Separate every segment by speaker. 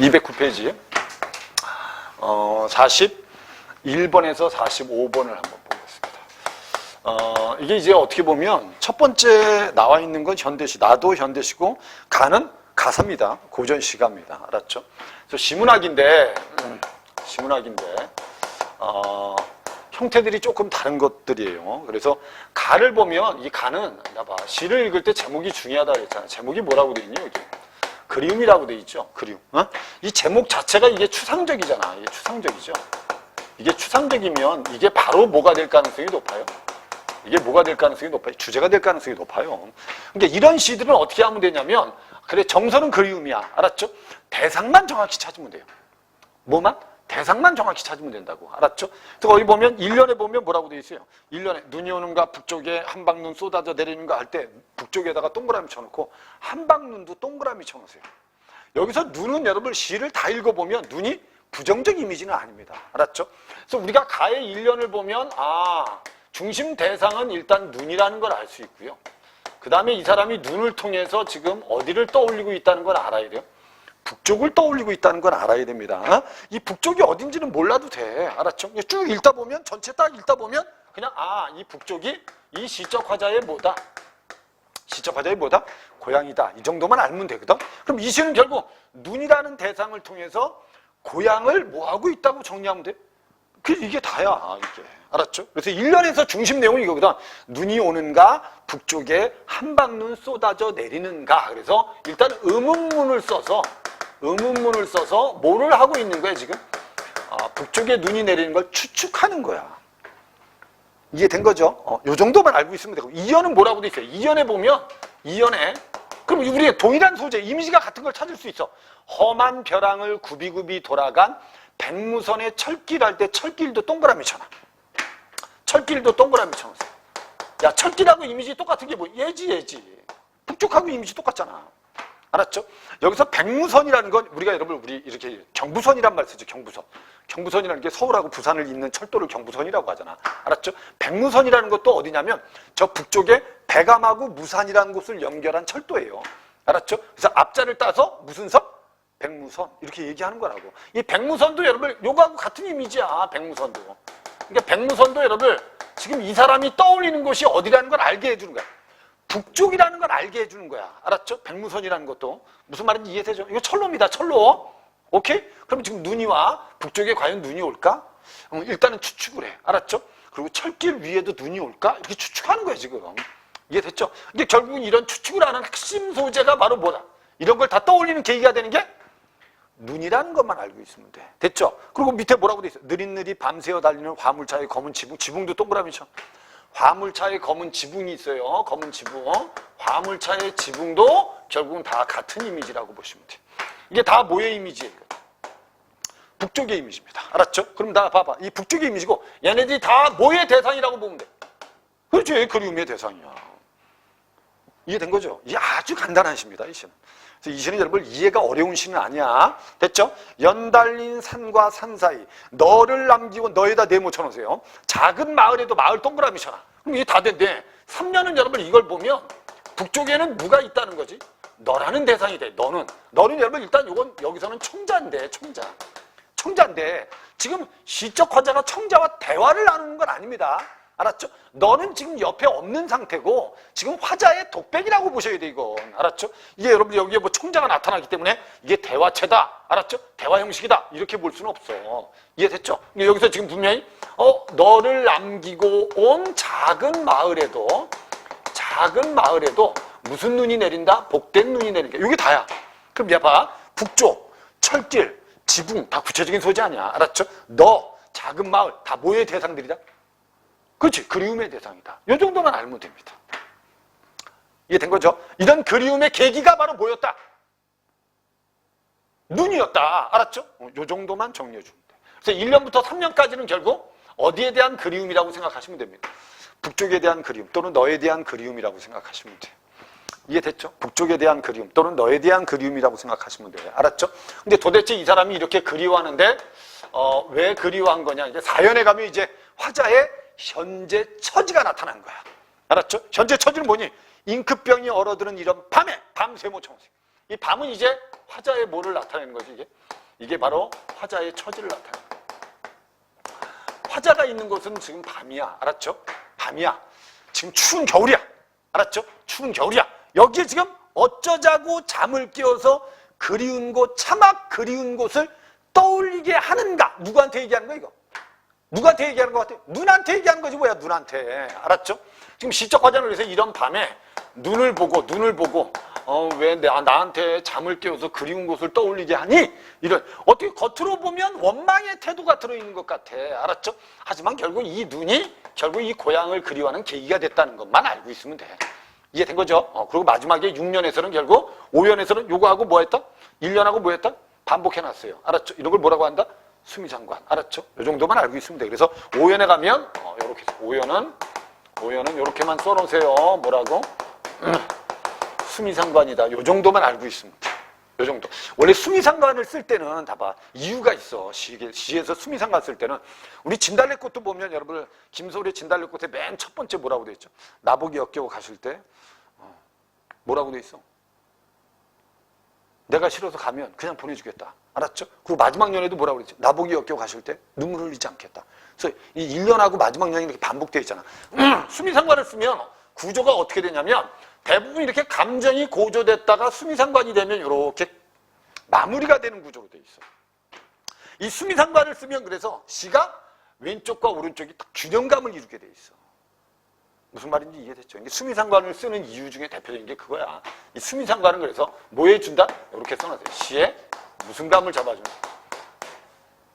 Speaker 1: 209페이지 41번에서 45번을 한번 보겠습니다. 이게 이제 어떻게 보면 첫 번째 나와 있는 건 현대시, 나도 현대시고 가는 가사입니다. 고전시가입니다. 알았죠? 그래서 시문학인데 형태들이 조금 다른 것들이에요. 그래서 가를 보면 이 가는 봐, 시를 읽을 때 제목이 중요하다 그랬잖아. 제목이 뭐라고 돼 있니 여기? 그리움이라고 돼 있죠. 그리움. 이 제목 자체가 이게 추상적이잖아. 이게 추상적이죠. 이게 추상적이면 이게 바로 뭐가 될 가능성이 높아요? 이게 뭐가 될 가능성이 높아요? 주제가 될 가능성이 높아요. 그러니까 이런 시들은 어떻게 하면 되냐면, 그래, 정서는 그리움이야. 알았죠? 대상만 정확히 찾으면 돼요. 뭐만? 대상만 정확히 찾으면 된다고. 알았죠? 그래서 거기 보면 1년에 보면 뭐라고 돼 있어요? 1년에 눈이 오는가 북쪽에 한방눈 쏟아져 내리는가 할 때 북쪽에다가 동그라미 쳐놓고 한방눈도 동그라미 쳐놓으세요. 여기서 눈은 여러분 시를 다 읽어보면 눈이 부정적 이미지는 아닙니다. 알았죠? 그래서 우리가 가의 1년을 보면 중심 대상은 일단 눈이라는 걸 알 수 있고요. 그 다음에 이 사람이 눈을 통해서 지금 어디를 떠올리고 있다는 걸 알아야 돼요. 북쪽을 떠올리고 있다는 건 알아야 됩니다. 이 북쪽이 어딘지는 몰라도 돼. 알았죠? 쭉 읽다 보면, 전체 딱 읽다 보면 그냥 이 북쪽이 이 시적 화자의 뭐다? 시적 화자의 뭐다? 고향이다. 이 정도만 알면 되거든. 그럼 이 시는 결국 눈이라는 대상을 통해서 고향을 뭐하고 있다고 정리하면 돼? 이게 다야, 이게. 알았죠? 그래서 1년에서 중심 내용이 이거거든. 눈이 오는가, 북쪽에 한방눈 쏟아져 내리는가. 그래서 일단 의문문을 써서 뭐를 하고 있는 거야, 지금? 북쪽에 눈이 내리는 걸 추측하는 거야. 이해된 거죠? 요 정도만 알고 있으면 되고. 2연은 뭐라고 돼 있어요? 2연에 보면, 2연에, 그럼 우리가 동일한 소재, 이미지가 같은 걸 찾을 수 있어. 험한 벼랑을 굽이굽이 돌아간 백무선의 철길 할 때 철길도 동그라미 쳐놔. 철길도 동그라미 쳐놓으세요. 야, 철길하고 이미지 똑같은 게 뭐? 얘지. 북쪽하고 이미지 똑같잖아. 알았죠? 여기서 백무선이라는 건 우리 이렇게 경부선이란 말 쓰죠. 경부선이라는 게 서울하고 부산을 잇는 철도를 경부선이라고 하잖아. 알았죠? 백무선이라는 것도 어디냐면 저 북쪽에 백암하고 무산이라는 곳을 연결한 철도예요. 알았죠? 그래서 앞자를 따서 무슨 선? 백무선. 이렇게 얘기하는 거라고. 이 백무선도 여러분 요거하고 같은 이미지야. 백무선도. 그러니까 백무선도 여러분 지금 이 사람이 떠올리는 곳이 어디라는 걸 알게 해주는 거야. 북쪽이라는 걸 알게 해주는 거야. 알았죠? 백무선이라는 것도. 무슨 말인지 이해되죠? 이거 철로입니다. 철로. 오케이? 그럼 지금 눈이 와. 북쪽에 과연 눈이 올까? 일단은 추측을 해. 알았죠? 그리고 철길 위에도 눈이 올까? 이렇게 추측하는 거야, 지금. 이해됐죠? 근데 결국은 이런 추측을 하는 핵심 소재가 바로 뭐다? 이런 걸 다 떠올리는 계기가 되는 게 눈이라는 것만 알고 있으면 돼. 됐죠? 그리고 밑에 뭐라고 돼 있어? 느릿느릿 밤새워 달리는 화물차의 검은 지붕. 지붕도 동그라미 쳐. 화물차의 검은 지붕이 있어요. 검은 지붕. 화물차의 지붕도 결국은 다 같은 이미지라고 보시면 돼요. 이게 다 뭐의 이미지예요? 북쪽의 이미지입니다. 알았죠? 그럼 다 봐봐. 이 북쪽의 이미지고 얘네들이 다 뭐의 대상이라고 보면 돼? 그렇지. 그리움의 대상이야. 이해된 거죠? 이게 아주 간단한 시입니다. 이 시는. 그래서 이 시는 여러분 이해가 어려운 시는 아니야. 됐죠? 연달린 산과 산 사이 너를 남기고 너에다 네모 쳐놓으세요. 작은 마을에도 마을 동그라미 쳐놔. 그럼 이게 다 된대. 3년은 여러분 이걸 보면 북쪽에는 누가 있다는 거지? 너라는 대상이 돼. 너는 여러분 일단 이건 여기서는 청자인데 청자인데 지금 시적 화자가 청자와 대화를 나누는 건 아닙니다. 알았죠? 너는 지금 옆에 없는 상태고 지금 화자의 독백이라고 보셔야 돼, 이건. 알았죠? 이게 여러분 여기에 뭐 청자가 나타나기 때문에 이게 대화체다. 알았죠? 대화 형식이다. 이렇게 볼 수는 없어. 이해됐죠? 여기서 지금 분명히 너를 남기고 온 작은 마을에도 무슨 눈이 내린다? 복된 눈이 내린다. 이게 다야. 그럼 얘봐. 북쪽, 철길, 지붕 다 구체적인 소재 아니야. 알았죠? 너, 작은 마을 다 뭐의 대상들이다? 그렇지. 그리움의 대상이다. 이 정도만 알면 됩니다. 이해된 거죠? 이런 그리움의 계기가 바로 뭐였다? 눈이었다. 알았죠? 이 정도만 정리해 주면 돼. 그래서 1년부터 3년까지는 결국 어디에 대한 그리움이라고 생각하시면 됩니다. 북쪽에 대한 그리움 또는 너에 대한 그리움이라고 생각하시면 돼요. 이해됐죠? 북쪽에 대한 그리움 또는 너에 대한 그리움이라고 생각하시면 돼요. 알았죠? 근데 도대체 이 사람이 이렇게 그리워하는데 왜 그리워한 거냐? 이제 사연에 가면 이제 화자의 현재 처지가 나타난 거야. 알았죠? 현재 처지는 뭐니? 잉크병이 얼어드는 이런 밤에 밤새모 청생. 이 밤은 이제 화자의 뭐를 나타내는 거지, 이게? 이게 바로 화자의 처지를 나타내는 거야. 화자가 있는 곳은 지금 밤이야. 알았죠? 밤이야. 지금 추운 겨울이야. 알았죠? 추운 겨울이야. 여기에 지금 어쩌자고 잠을 깨워서 그리운 곳, 차마 그리운 곳을 떠올리게 하는가? 누구한테 얘기하는 거야, 이거? 누구한테 얘기하는 것 같아? 눈한테 얘기하는 거지, 뭐야, 눈한테. 알았죠? 지금 시적 화자를 위해서 이런 밤에 눈을 보고, 왜 나한테 잠을 깨워서 그리운 곳을 떠올리게 하니? 이런, 어떻게 겉으로 보면 원망의 태도가 들어있는 것 같아. 알았죠? 하지만 결국 이 눈이 결국 이 고향을 그리워하는 계기가 됐다는 것만 알고 있으면 돼. 이해된 거죠? 그리고 마지막에 6년에서는 결국 5년에서는 요거하고 뭐 했다? 1년하고 뭐 했다? 반복해놨어요. 알았죠? 이런 걸 뭐라고 한다? 수미상관. 알았죠? 요 정도만 알고 있으면 돼. 그래서 5연에 가면 요렇게 5연은 요렇게만 써놓으세요. 뭐라고? 수미상관이다. 요 정도만 알고 있으면 돼. 요 정도. 원래 수미상관을 쓸 때는 다 봐. 이유가 있어. 시에서 수미상관 쓸 때는 우리 진달래꽃도 보면 여러분 김소리의 진달래꽃에 맨 첫 번째 뭐라고 돼 있죠? 나보기 역겨워 가실 때 뭐라고 돼 있어? 내가 싫어서 가면 그냥 보내주겠다. 알았죠? 그리고 마지막 연에도 뭐라고 그랬지? 나보기 역겨워 가실 때 눈물 흘리지 않겠다. 그래서 이 1년하고 마지막 연이 이렇게 반복되어 있잖아. 수미상관을 쓰면 구조가 어떻게 되냐면 대부분 이렇게 감정이 고조됐다가 수미상관이 되면 이렇게 마무리가 되는 구조로 돼 있어. 이 수미상관을 쓰면 그래서 시가 왼쪽과 오른쪽이 딱 균형감을 이루게 돼 있어. 무슨 말인지 이해됐죠? 이게 수미상관을 쓰는 이유 중에 대표적인 게 그거야. 이 수미상관은 그래서 뭐 해준다? 이렇게 써놨어요. 시에 무슨 감을 잡아주는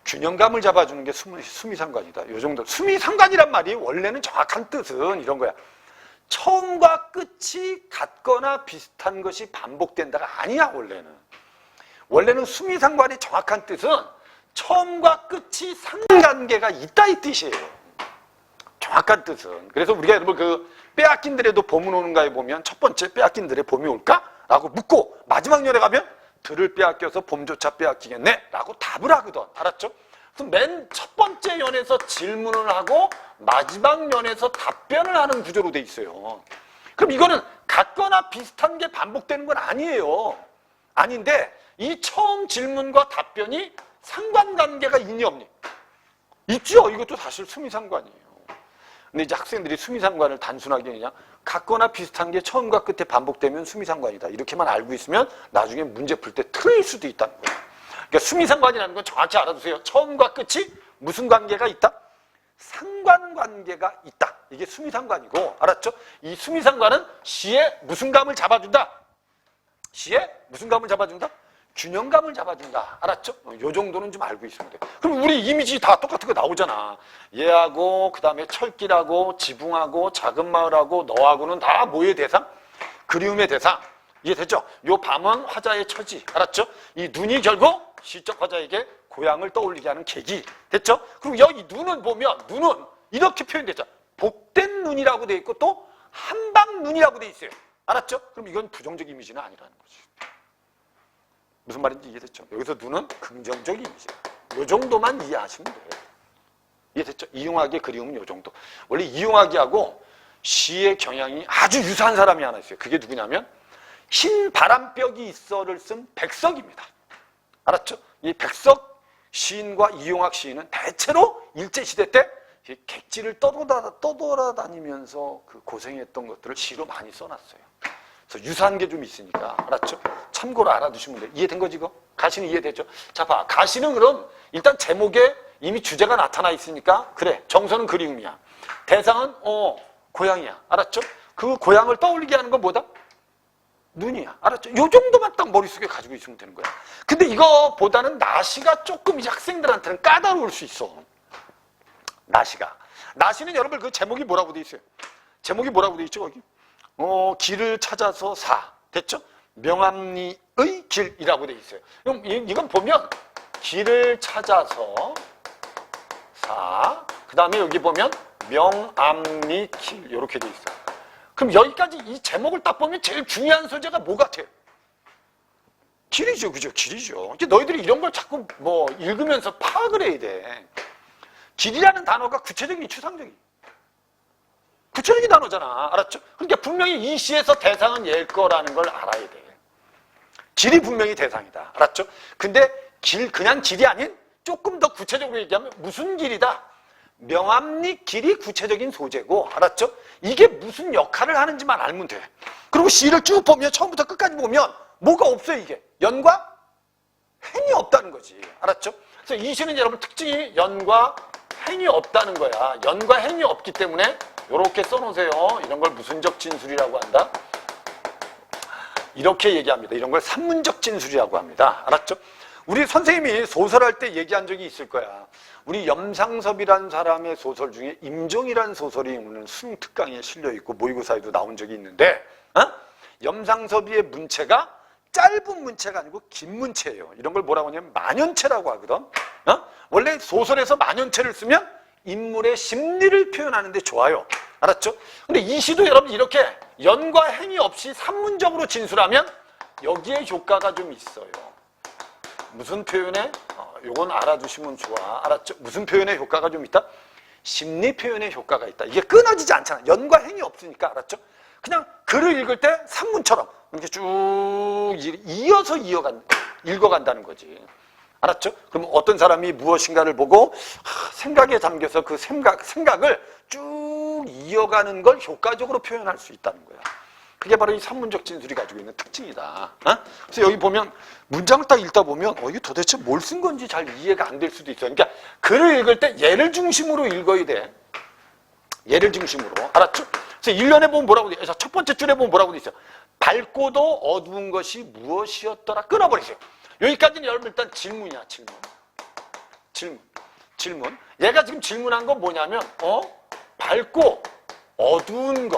Speaker 1: 균형감을 잡아주는 게 수미상관이다. 요 정도. 수미상관이란 말이 원래는 정확한 뜻은 이런 거야. 처음과 끝이 같거나 비슷한 것이 반복된다가 아니야, 원래는. 원래는 수미상관의 정확한 뜻은 처음과 끝이 상관관계가 있다 이 뜻이에요. 정확한 뜻은. 그래서 우리가 여러분 그 빼앗긴들에도 봄은 오는가에 보면 첫 번째 빼앗긴들에 봄이 올까? 라고 묻고 마지막 연에 가면 들을 빼앗겨서 봄조차 빼앗기겠네? 라고 답을 하거든. 알았죠? 그래서 맨 첫 번째 연에서 질문을 하고 마지막 연에서 답변을 하는 구조로 돼 있어요. 그럼 이거는 같거나 비슷한 게 반복되는 건 아니에요. 아닌데 이 처음 질문과 답변이 상관관계가 있니 없니? 있죠. 이것도 사실 수미상관이에요. 근데 이제 학생들이 수미상관을 단순하게 그냥 같거나 비슷한 게 처음과 끝에 반복되면 수미상관이다. 이렇게만 알고 있으면 나중에 문제 풀 때 틀릴 수도 있다는 거예요. 그러니까 수미상관이라는 건 정확히 알아두세요. 처음과 끝이 무슨 관계가 있다? 상관관계가 있다. 이게 수미상관이고, 알았죠? 이 수미상관은 시에 무슨 감을 잡아준다? 시에 무슨 감을 잡아준다? 균형감을 잡아준다. 알았죠? 요 정도는 좀 알고 있으면 돼. 그럼 우리 이미지 다 똑같은 거 나오잖아. 얘하고 그 다음에 철길하고 지붕하고 작은 마을하고 너하고는 다 뭐의 대상? 그리움의 대상. 이해됐죠? 요 밤은 화자의 처지. 알았죠? 이 눈이 결국 시적 화자에게 고향을 떠올리게 하는 계기. 됐죠? 그리고 여기 눈은 보면 눈은 이렇게 표현됐죠. 복된 눈이라고 돼 있고 또 한방 눈이라고 돼 있어요. 알았죠? 그럼 이건 부정적 이미지는 아니라는 거지. 무슨 말인지 이해됐죠? 여기서 눈은 긍정적 이미지야. 요 정도만 이해하시면 돼요. 이해됐죠? 이용하기 그리움은 요 정도. 원래 이용하기하고 시의 경향이 아주 유사한 사람이 하나 있어요. 그게 누구냐면 흰 바람벽이 있어를 쓴 백석입니다. 알았죠? 이 백석 시인과 이용학 시인은 대체로 일제시대 때 객지를 떠돌아다니면서 그 고생했던 것들을 시로 많이 써놨어요. 그래서 유사한 게 좀 있으니까. 알았죠? 참고로 알아두시면 돼요. 이해된 거지 이거? 가시는 이해되죠? 자 봐. 가시는 그럼 일단 제목에 이미 주제가 나타나 있으니까 그래. 정서는 그리움이야. 대상은 고향이야. 알았죠? 그 고향을 떠올리게 하는 건 뭐다? 눈이야. 알았죠? 요 정도만 딱 머릿속에 가지고 있으면 되는 거야. 근데 이거보다는 나시가 조금 이제 학생들한테는 까다로울 수 있어. 나시는 여러분 그 제목이 뭐라고 돼 있어요? 제목이 뭐라고 돼 있죠 거기? 길을 찾아서 사. 됐죠? 명암리의 길이라고 돼 있어요. 그럼 이건 보면 길을 찾아서 사. 그 다음에 여기 보면 명암리 길 이렇게 돼 있어요. 그럼 여기까지 이 제목을 딱 보면 제일 중요한 소재가 뭐 같아요? 길이죠, 그죠? 길이죠. 이제 너희들이 이런 걸 자꾸 뭐 읽으면서 파악을 해야 돼. 길이라는 단어가 구체적인 추상적인. 구체적인 단어잖아. 알았죠? 그러니까 분명히 이 시에서 대상은 얘일 거라는 걸 알아야 돼. 길이 분명히 대상이다. 알았죠? 근데 그냥 길이 아닌 조금 더 구체적으로 얘기하면 무슨 길이다? 명암리 길이 구체적인 소재고, 알았죠? 이게 무슨 역할을 하는지만 알면 돼. 그리고 시를 쭉 보면 처음부터 끝까지 보면 뭐가 없어요, 이게. 연과 행이 없다는 거지. 알았죠? 그래서 이 시는 여러분 특징이 연과 행이 없다는 거야. 연과 행이 없기 때문에 이렇게 써놓으세요. 이런 걸 무슨적 진술이라고 한다. 이렇게 얘기합니다. 이런 걸 산문적 진술이라고 합니다. 알았죠? 우리 선생님이 소설할 때 얘기한 적이 있을 거야. 우리 염상섭이라는 사람의 소설 중에 임종이라는 소설이 오늘 수능특강에 실려있고 모의고사에도 나온 적이 있는데, 염상섭이의 문체가 짧은 문체가 아니고 긴 문체예요. 이런 걸 뭐라고 하냐면 만연체라고 하거든. 원래 소설에서 만연체를 쓰면 인물의 심리를 표현하는데 좋아요. 알았죠? 근데 이 시도 여러분 이렇게 연과 행이 없이 산문적으로 진술하면 여기에 효과가 좀 있어요. 무슨 표현에? 요건 알아두시면 좋아. 알았죠? 무슨 표현에 효과가 좀 있다? 심리 표현에 효과가 있다. 이게 끊어지지 않잖아. 연과 행이 없으니까. 알았죠? 그냥 글을 읽을 때 산문처럼 이렇게 쭉 이어서 읽어간다는 거지. 알았죠? 그럼 어떤 사람이 무엇인가를 보고 생각에 잠겨서 그 생각을 쭉 이어가는 걸 효과적으로 표현할 수 있다는 거야. 그게 바로 이 산문적 진술이 가지고 있는 특징이다. 그래서 여기 보면 문장을 딱 읽다 보면 이게 도대체 뭘 쓴 건지 잘 이해가 안 될 수도 있어. 그러니까 글을 읽을 때 예를 중심으로 읽어야 돼. 예를 중심으로. 알았죠? 그래서 1년에 보면 뭐라고 돼? 첫 번째 줄에 보면 뭐라고 돼 있어요? 밝고도 어두운 것이 무엇이었더라? 끊어버리세요. 여기까지는 여러분 일단 질문이야. 질문. 얘가 지금 질문한 건 뭐냐면 밝고 어두운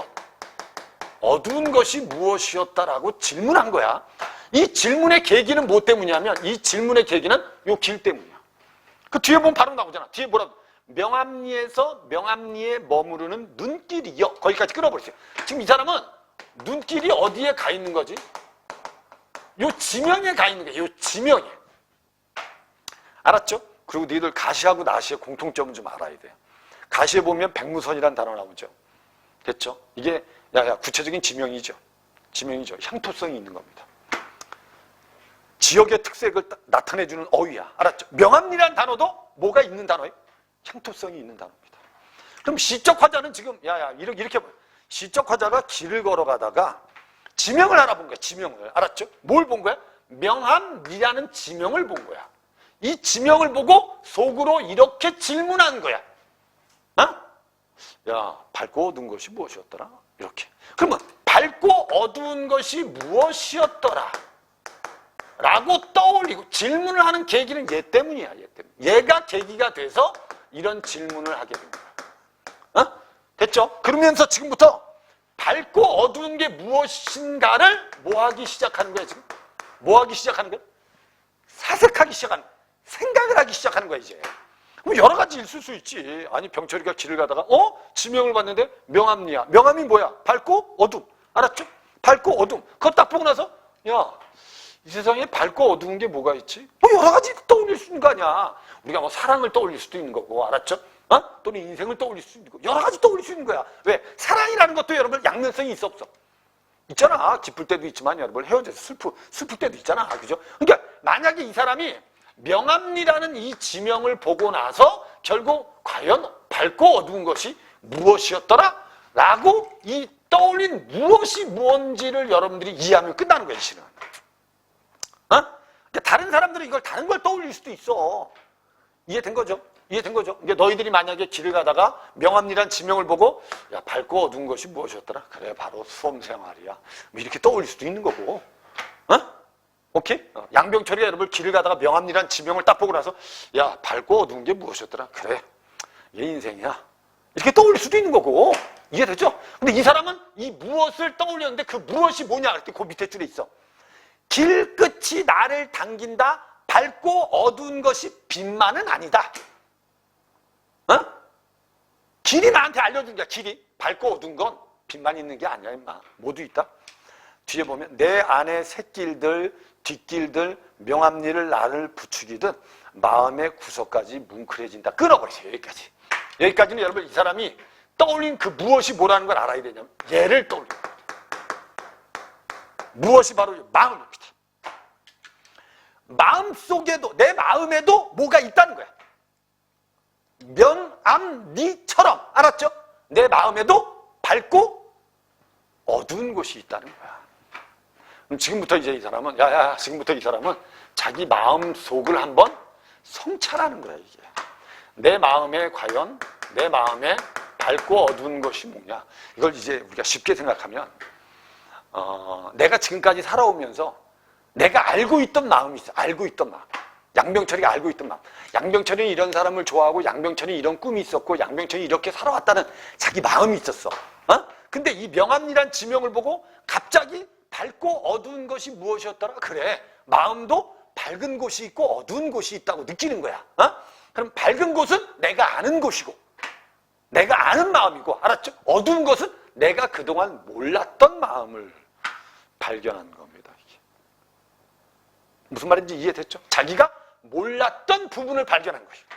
Speaker 1: 것이 무엇이었다라고 질문한 거야. 이 질문의 계기는 뭐 때문이냐면 이 질문의 계기는 요 길 때문이야. 그 뒤에 보면 바로 나오잖아. 뒤에 뭐라고? 명암리에서 명암리에 머무르는 눈길이요. 거기까지 끊어버리세요. 지금 이 사람은 눈길이 어디에 가 있는 거지? 요 지명에 가 있는 거야. 요 지명에. 알았죠? 그리고 너희들 가시하고 나시의 공통점은 좀 알아야 돼요. 가시에 보면 백무선이라는 단어 나오죠. 됐죠? 이게 구체적인 지명이죠. 향토성이 있는 겁니다. 지역의 특색을 나타내주는 어휘야. 알았죠? 명암리라는 단어도 뭐가 있는 단어예요? 향토성이 있는 단어입니다. 그럼 시적 화자는 지금 이렇게 봐요. 시적 화자가 길을 걸어가다가 지명을 알아본 거야. 지명을. 알았죠? 뭘 본 거야? 명암리라는 지명을 본 거야. 이 지명을 보고 속으로 이렇게 질문한 거야. 밝고 어두운 것이 무엇이었더라? 이렇게. 그러면 밝고 어두운 것이 무엇이었더라? 라고 떠올리고 질문을 하는 계기는 얘 때문이야. 얘가 계기가 돼서 이런 질문을 하게 된 거야. 됐죠? 그러면서 지금부터 밝고 어두운 게 무엇인가를 뭐 하기 시작하는 거야, 지금? 뭐 하기 시작하는 거야? 사색하기 시작하는 거야. 생각을 하기 시작하는 거야, 이제. 여러 가지 있을 수 있지. 아니, 병철이가 길을 가다가, 지명을 봤는데 명암리야. 명암이 뭐야? 밝고 어둠. 알았죠? 밝고 어둠. 그거 딱 보고 나서, 이 세상에 밝고 어두운 게 뭐가 있지? 여러 가지 떠올릴 수 있는 거 아니야. 우리가 뭐 사랑을 떠올릴 수도 있는 거고, 알았죠? 또는 인생을 떠올릴 수 있는 거고, 여러 가지 떠올릴 수 있는 거야. 왜? 사랑이라는 것도 여러분 양면성이 있어, 없어? 있잖아. 기쁠 때도 있지만 여러분 헤어져서 슬플 때도 있잖아. 그죠? 그러니까 만약에 이 사람이 명암리라는 이 지명을 보고 나서 결국 과연 밝고 어두운 것이 무엇이었더라? 라고 이 떠올린 무엇이 무언지를 여러분들이 이해하면 끝나는 거야, 이 시는. 그러니까 다른 사람들은 이걸 다른 걸 떠올릴 수도 있어. 이해된 거죠? 그러니까 너희들이 만약에 길을 가다가 명암리란 지명을 보고 밝고 어두운 것이 무엇이었더라? 그래, 바로 수험생활이야. 뭐 이렇게 떠올릴 수도 있는 거고. 오케이? 양병철이가 여러분 길을 가다가 명암리란 지명을 딱 보고 나서 밝고 어두운 게 무엇이었더라? 그래, 얘 인생이야. 이렇게 떠올릴 수도 있는 거고. 이해되죠? 근데 이 사람은 이 무엇을 떠올렸는데 그 무엇이 뭐냐 할 때 그 밑에 줄에 있어. 길 끝이 나를 당긴다. 밝고 어두운 것이 빛만은 아니다. 길이 나한테 알려준 거야. 길이 밝고 어두운 건 빛만 있는 게 아니야, 임마. 모두 있다. 뒤에 보면 내 안에 샛길들 뒷길들 명암리를 나를 부추기듯 마음의 구석까지 뭉클해진다. 끊어버리세요. 여기까지는 여러분 이 사람이 떠올린 그 무엇이 뭐라는 걸 알아야 되냐면 얘를 떠올리는 거예요. 무엇이 바로 마음입니다. 마음속에도, 내 마음에도 뭐가 있다는 거야. 명암니처럼, 알았죠? 내 마음에도 밝고 어두운 곳이 있다는 거야. 그럼 지금부터 이제 이 사람은, 지금부터 이 사람은 자기 마음 속을 한번 성찰하는 거야, 이게. 내 마음에 과연, 내 마음에 밝고 어두운 것이 뭐냐. 이걸 이제 우리가 쉽게 생각하면, 내가 지금까지 살아오면서 내가 알고 있던 마음이 있어. 알고 있던 마음. 양병철이가 알고 있던 마음. 양병철이 이런 사람을 좋아하고 양병철이 이런 꿈이 있었고 양병철이 이렇게 살아왔다는 자기 마음이 있었어. 근데 이 명암리란 지명을 보고 갑자기 밝고 어두운 것이 무엇이었더라? 그래, 마음도 밝은 곳이 있고 어두운 곳이 있다고 느끼는 거야. 그럼 밝은 곳은 내가 아는 곳이고 내가 아는 마음이고, 알았죠? 어두운 것은 내가 그동안 몰랐던 마음을 발견한 겁니다. 이게. 무슨 말인지 이해됐죠? 자기가 몰랐던 부분을 발견한 것이고.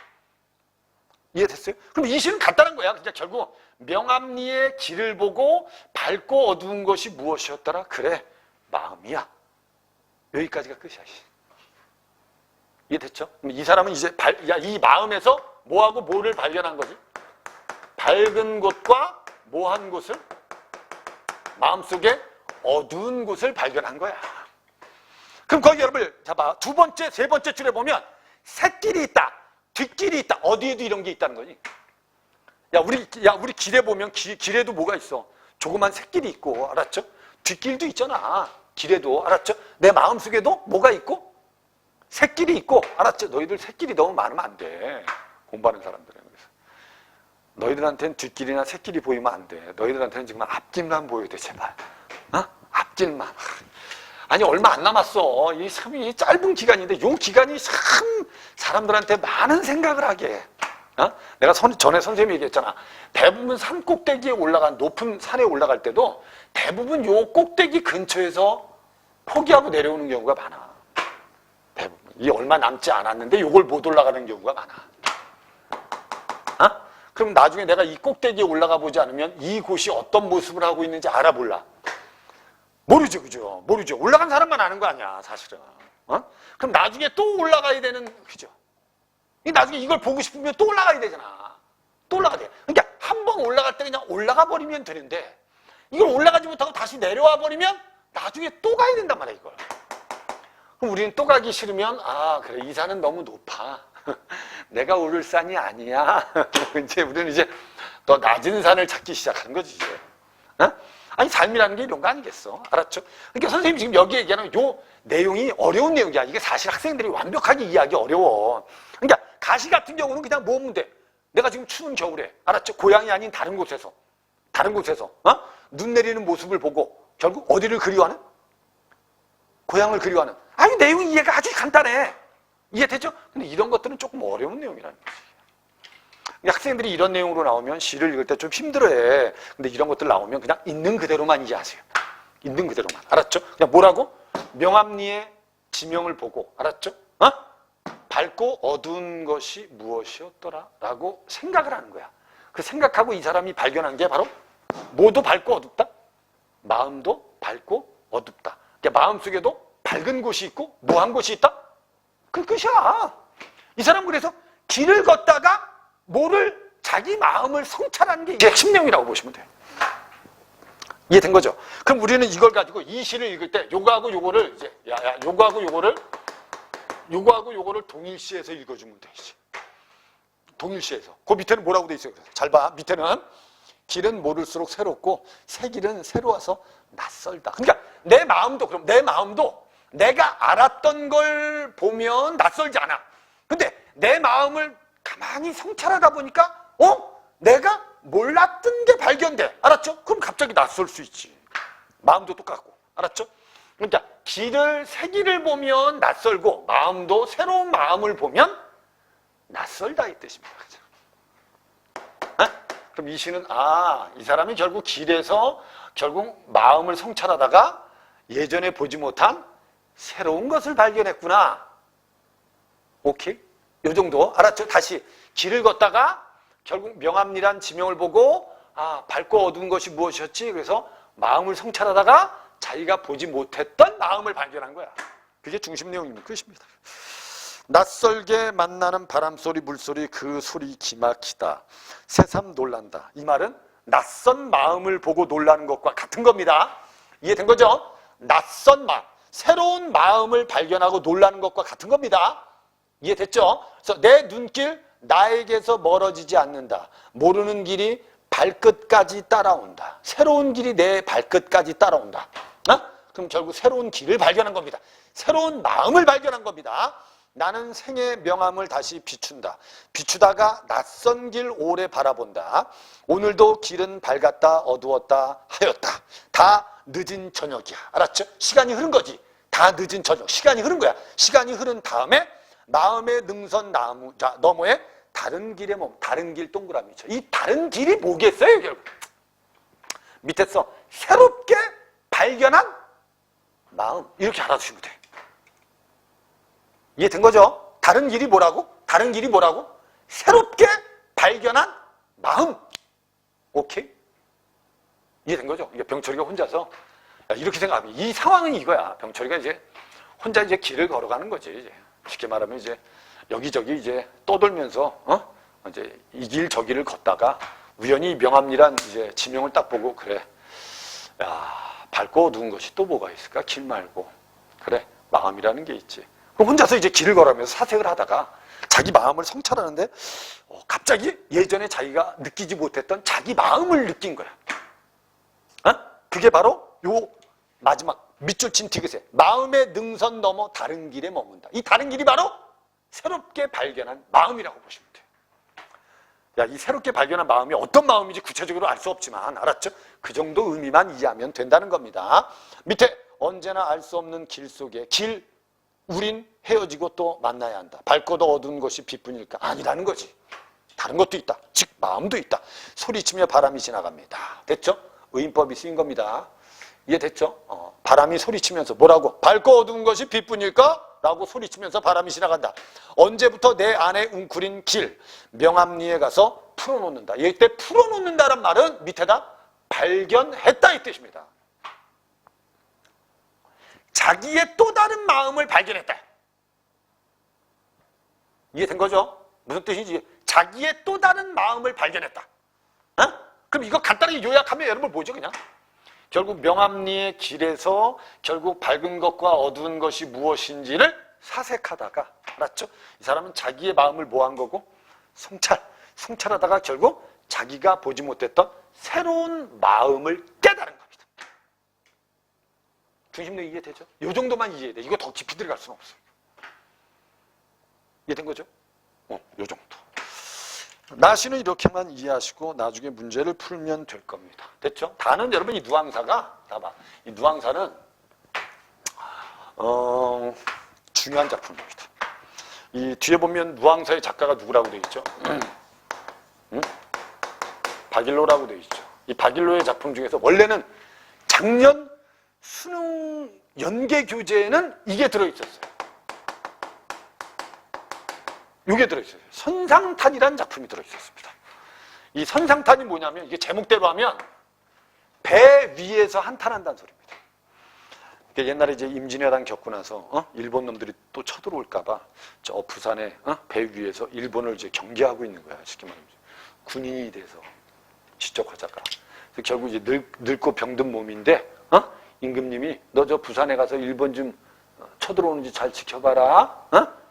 Speaker 1: 이해됐어요? 그럼 이 시는 간단한 거야. 그냥 결국 명암리의 길을 보고 밝고 어두운 것이 무엇이었더라? 그래, 마음이야. 여기까지가 끝이야. 이해됐죠? 그럼 이 사람은 이제 이 마음에서 뭐하고 뭐를 발견한 거지? 밝은 곳과 뭐한 곳을? 마음속에 어두운 곳을 발견한 거야. 그럼 거기 여러분 잡아. 두 번째, 세 번째 줄에 보면 새길이 있다, 뒷길이 있다. 어디에도 이런 게 있다는 거지. 우리 길에 보면 길에도 뭐가 있어? 조그만 새길이 있고, 알았죠? 뒷길도 있잖아. 길에도, 알았죠? 내 마음속에도 뭐가 있고? 새길이 있고, 알았죠? 너희들 새길이 너무 많으면 안 돼. 공부하는 사람들은. 그래서 너희들한테는 뒷길이나 새길이 보이면 안 돼. 너희들한테는 정말 앞길만 보여야 돼, 제발. 앞길만. 아니, 얼마 안 남았어. 이 짧은 기간인데, 이 기간이 참 사람들한테 많은 생각을 하게 해. 내가 전에 선생님이 얘기했잖아. 대부분 산 꼭대기에 올라간, 높은 산에 올라갈 때도 대부분 요 꼭대기 근처에서 포기하고 내려오는 경우가 많아. 대부분. 이 얼마 남지 않았는데 요걸 못 올라가는 경우가 많아. 그럼 나중에 내가 이 꼭대기에 올라가 보지 않으면 이곳이 어떤 모습을 하고 있는지 알아, 몰라? 모르죠, 그죠? 모르죠. 올라간 사람만 아는 거 아니야, 사실은. 그럼 나중에 또 올라가야 되는, 그죠? 나중에 이걸 보고 싶으면 또 올라가야 되잖아. 또 올라가야 돼. 그러니까 한 번 올라갈 때 그냥 올라가 버리면 되는데, 이걸 올라가지 못하고 다시 내려와 버리면 나중에 또 가야 된단 말이야, 이걸. 그럼 우리는 또 가기 싫으면, 그래, 이 산은 너무 높아. 내가 오를 산이 아니야. 이제 우리는 이제 더 낮은 산을 찾기 시작하는 거지, 이제. 아니, 삶이라는 게 이런 거 아니겠어? 알았죠? 그러니까 선생님이 지금 여기 얘기하는 요 내용이 어려운 내용이야. 이게 사실 학생들이 완벽하게 이해하기 어려워. 그러니까 가시 같은 경우는 그냥 모으면 돼. 내가 지금 추운 겨울에, 알았죠? 고향이 아닌 다른 곳에서, 눈 내리는 모습을 보고 결국 어디를 그리워하는? 고향을 그리워하는. 아니, 내용 이해가 아주 간단해. 이해되죠? 근데 이런 것들은 조금 어려운 내용이라는 거지. 학생들이 이런 내용으로 나오면 시를 읽을 때 좀 힘들어해. 근데 이런 것들 나오면 그냥 있는 그대로만 이해하세요. 있는 그대로만. 알았죠? 그냥 뭐라고? 명암리의 지명을 보고, 알았죠? 밝고 어두운 것이 무엇이었더라? 라고 생각을 하는 거야. 그 생각하고 이 사람이 발견한 게 바로 뭐도 밝고 어둡다? 마음도 밝고 어둡다. 그러니까 마음속에도 밝은 곳이 있고 뭐한 곳이 있다? 그 끝이야. 이 사람 그래서 길을 걷다가 자기 마음을 성찰하는 게 이게 핵심 내용이라고 보시면 돼요. 이해된 거죠? 그럼 우리는 이걸 가지고 이 시를 읽을 때 요거하고 요거를 이제 요거하고 요거를 동일시해서 읽어주면 돼. 이제. 동일시해서. 그 밑에는 뭐라고 돼 있어요? 잘 봐. 밑에는 길은 모를수록 새롭고 새 길은 새로워서 낯설다. 그러니까 내 마음도 내가 알았던 걸 보면 낯설지 않아. 근데 내 마음을 가만히 성찰하다 보니까 내가 몰랐던 게 발견돼. 알았죠? 그럼 갑자기 낯설 수 있지. 마음도 똑같고. 알았죠? 그러니까 새 길을 보면 낯설고 마음도 새로운 마음을 보면 낯설다 이 뜻입니다. 그럼 이 시는 이 사람이 결국 길에서 결국 마음을 성찰하다가 예전에 보지 못한 새로운 것을 발견했구나. 오케이? 요 정도. 알았죠? 다시 길을 걷다가 결국 명암리란 지명을 보고 밝고 어두운 것이 무엇이었지? 그래서 마음을 성찰하다가 자기가 보지 못했던 마음을 발견한 거야. 그게 중심 내용입니다. 끝입니다. 낯설게 만나는 바람소리 물소리 그 소리 기막히다. 새삼 놀란다. 이 말은 낯선 마음을 보고 놀라는 것과 같은 겁니다. 이해된 거죠? 낯선 마음, 새로운 마음을 발견하고 놀라는 것과 같은 겁니다. 이해됐죠? 그래서 내 눈길 나에게서 멀어지지 않는다. 모르는 길이 발끝까지 따라온다. 새로운 길이 내 발끝까지 따라온다. 그럼 결국 새로운 길을 발견한 겁니다. 새로운 마음을 발견한 겁니다. 나는 생의 명암을 다시 비춘다. 비추다가 낯선 길 오래 바라본다. 오늘도 길은 밝았다 어두웠다 하였다. 다 늦은 저녁이야. 알았죠? 시간이 흐른 거지. 다 늦은 저녁. 시간이 흐른 거야. 시간이 흐른 다음에 마음의 능선 나무 너머에 다른 길에 다른 길 동그라미죠. 이 다른 길이 뭐겠어요, 결국? 밑에 써 새롭게 발견한 마음. 이렇게 알아두시면 돼. 이해된 거죠? 다른 길이 뭐라고? 다른 길이 뭐라고? 새롭게 발견한 마음. 오케이? 이해된 거죠? 이게 병철이가 혼자서 이렇게 생각하면 이 상황은 이거야. 병철이가 이제 혼자 이제 길을 걸어가는 거지. 이제 쉽게 말하면 이제 여기저기 이제 떠돌면서 이제 이 길 저 길을 걷다가 우연히 명암리란 이제 지명을 딱 보고 그래. 야, 밝고 어두운 것이 또 뭐가 있을까? 길 말고. 그래, 마음이라는 게 있지. 그럼 혼자서 이제 길을 걸으면서 사색을 하다가 자기 마음을 성찰하는데 갑자기 예전에 자기가 느끼지 못했던 자기 마음을 느낀 거야. 그게 바로 요 마지막 밑줄 친 디귿에 마음의 능선 넘어 다른 길에 머문다. 이 다른 길이 바로 새롭게 발견한 마음이라고 보시면 돼요. 야, 이 새롭게 발견한 마음이 어떤 마음인지 구체적으로 알 수 없지만 알았죠? 그 정도 의미만 이해하면 된다는 겁니다. 밑에 언제나 알 수 없는 길 속에 우린 헤어지고 또 만나야 한다. 밝고도 어두운 것이 빛뿐일까? 아니라는 거지. 다른 것도 있다. 즉 마음도 있다. 소리치며 바람이 지나갑니다. 됐죠? 의인법이 쓰인 겁니다. 이해됐죠? 바람이 소리치면서 뭐라고? 밝고 어두운 것이 빛뿐일까? 라고 소리치면서 바람이 지나간다. 언제부터 내 안에 웅크린 길, 명암리에 가서 풀어놓는다. 이때 풀어놓는다는 말은 밑에다 발견했다 이 뜻입니다. 자기의 또 다른 마음을 발견했다. 이해된 거죠? 무슨 뜻인지. 자기의 또 다른 마음을 발견했다. 그럼 이거 간단하게 요약하면 여러분 뭐죠 그냥? 결국 명암리의 길에서 결국 밝은 것과 어두운 것이 무엇인지를 사색하다가 알았죠? 이 사람은 자기의 마음을 뭐 한 거고? 성찰하다가 결국 자기가 보지 못했던 새로운 마음을 깨달은 겁니다. 중심력 이해되죠? 이 정도만 이해돼. 이거 더 깊이 들어갈 수는 없어요. 이해된 거죠? 이 정도. 나시는 이렇게만 이해하시고 나중에 문제를 풀면 될 겁니다. 됐죠? 다는 여러분 이 누앙사가 봐봐. 이 누앙사는 중요한 작품입니다. 이 뒤에 보면 누앙사의 작가가 누구라고 되어 있죠? 바길로라고 되어 있죠. 이 바길로의 작품 중에서 원래는 작년 수능 연계 교재에는 이게 들어있었어요. 이게 들어있어요. 선상탄이라는 작품이 들어있었습니다. 이 선상탄이 뭐냐면 이게 제목대로 하면 배 위에서 한탄한다는 소리입니다. 옛날에 이제 임진왜란 겪고 나서 일본 놈들이 또 쳐들어올까봐 저 부산에 배 위에서 일본을 이제 경계하고 있는 거야. 쉽게 말하면 군인이 돼서 지적하다가 결국 이제 늙고 병든 몸인데 임금님이 너 저 부산에 가서 일본 좀 쳐들어오는지 잘 지켜봐라.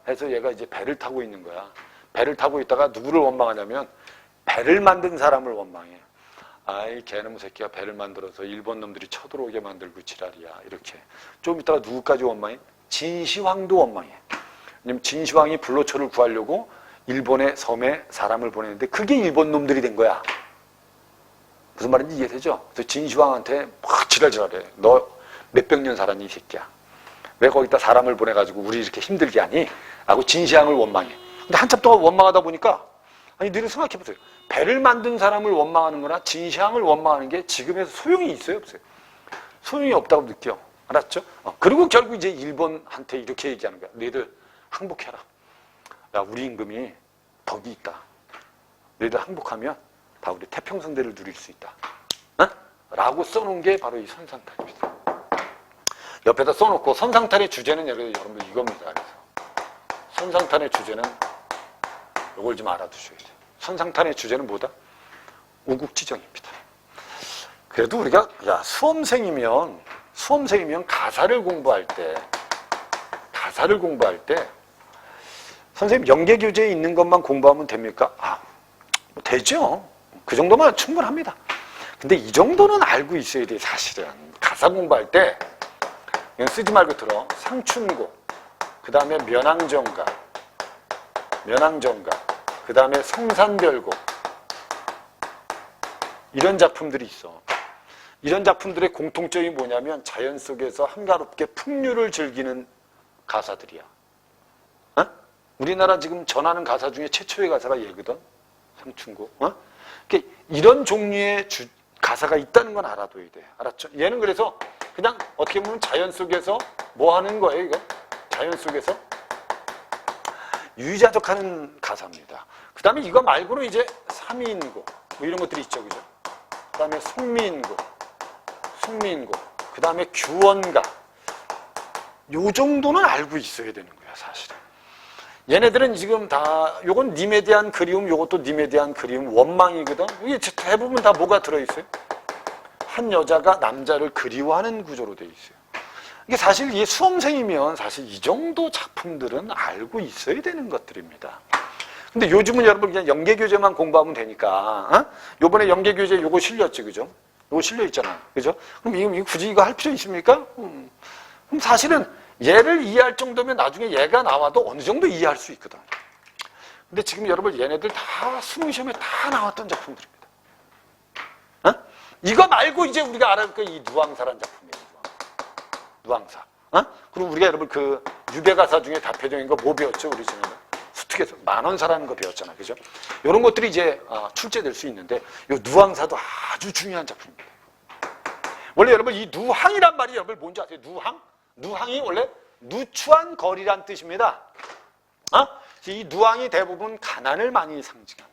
Speaker 1: 해서 얘가 이제 배를 타고 있는 거야. 배를 타고 있다가 누구를 원망하냐면 배를 만든 사람을 원망해. 아이 개놈 새끼가 배를 만들어서 일본 놈들이 쳐들어오게 만들고 지랄이야. 이렇게. 좀 있다가 누구까지 원망해? 진시황도 원망해. 왜냐면 진시황이 불로초를 구하려고 일본의 섬에 사람을 보냈는데 그게 일본 놈들이 된 거야. 무슨 말인지 이해되죠? 그래서 진시황한테 막 지랄지랄해. 너 몇백 년 살았니 이 새끼야. 왜 거기다 사람을 보내가지고 우리 이렇게 힘들게 하니? 하고 진시황을 원망해. 근데 한참 동안 원망하다 보니까 아니 너희들 생각해보세요. 배를 만든 사람을 원망하는 거나 진시황을 원망하는 게 지금에서 소용이 있어요 없어요? 소용이 없다고 느껴. 알았죠? 그리고 결국 이제 일본한테 이렇게 얘기하는 거야. 너희들 항복해라. 야 우리 임금이 덕이 있다. 너희들 항복하면 다 우리 태평성대를 누릴 수 있다. 라고 써놓은 게 바로 이 선상탄입니다. 옆에다 써놓고 선상탄의 주제는 여러분들 이겁니다. 그래서 선상탄의 주제는 이걸 좀 알아두셔야 돼요. 선상탄의 주제는 뭐다? 우국지정입니다. 그래도 우리가 수험생이면 가사를 공부할 때 선생님 연계교재에 있는 것만 공부하면 됩니까? 뭐 되죠. 그 정도만 충분합니다. 근데 이 정도는 알고 있어야 돼. 사실은 가사 공부할 때 그냥 쓰지 말고 들어. 상춘고, 그 다음에 면왕정가, 그 다음에 성산별곡, 이런 작품들이 있어. 이런 작품들의 공통점이 뭐냐면 자연 속에서 한가롭게 풍류를 즐기는 가사들이야. 어? 우리나라 지금 전하는 가사 중에 최초의 가사가 얘거든. 상춘고. 이런 종류의 가사가 있다는 건 알아둬야 돼. 알았죠? 얘는 그래서 그냥 어떻게 보면 자연 속에서 뭐 하는 거예요, 이거? 자연 속에서 유의자적하는 가사입니다. 그 다음에 이거 말고는 이제 삼인고, 뭐 이런 것들이 있죠, 그죠? 그 다음에 숙민고, 그 다음에 규원가. 요 정도는 알고 있어야 되는 거야, 사실은. 얘네들은 지금 다, 요건 님에 대한 그리움, 요것도 님에 대한 그리움, 원망이거든. 이게 대부분 다 뭐가 들어있어요? 한 여자가 남자를 그리워하는 구조로 돼 있어요. 이게 사실 이게 수험생이면 사실 이 정도 작품들은 알고 있어야 되는 것들입니다. 근데 요즘은 여러분 그냥 연계교재만 공부하면 되니까, 요번에 연계교재 요거 실렸지, 그죠? 요거 실려 있잖아, 그죠? 그럼 이거 굳이 이거 할 필요 있습니까? 그럼 사실은 얘를 이해할 정도면 나중에 얘가 나와도 어느 정도 이해할 수 있거든. 근데 지금 여러분 얘네들 다 수능시험에 다 나왔던 작품들입니다. 이거 말고 이제 우리가 알아볼 거 이 누앙사라는 작품이에요. 누앙사. 그리고 우리가 여러분 그 유배가사 중에 대표적인 거 뭐 배웠죠? 우리 지금 수특에서 만원사라는 거 배웠잖아, 그죠? 이런 것들이 이제 출제될 수 있는데 이 누앙사도 아주 중요한 작품입니다. 원래 여러분 이 누항이란 말이 여러분 뭔지 아세요? 누항이 원래 누추한 거리란 뜻입니다. 이 누항이 대부분 가난을 많이 상징합니다.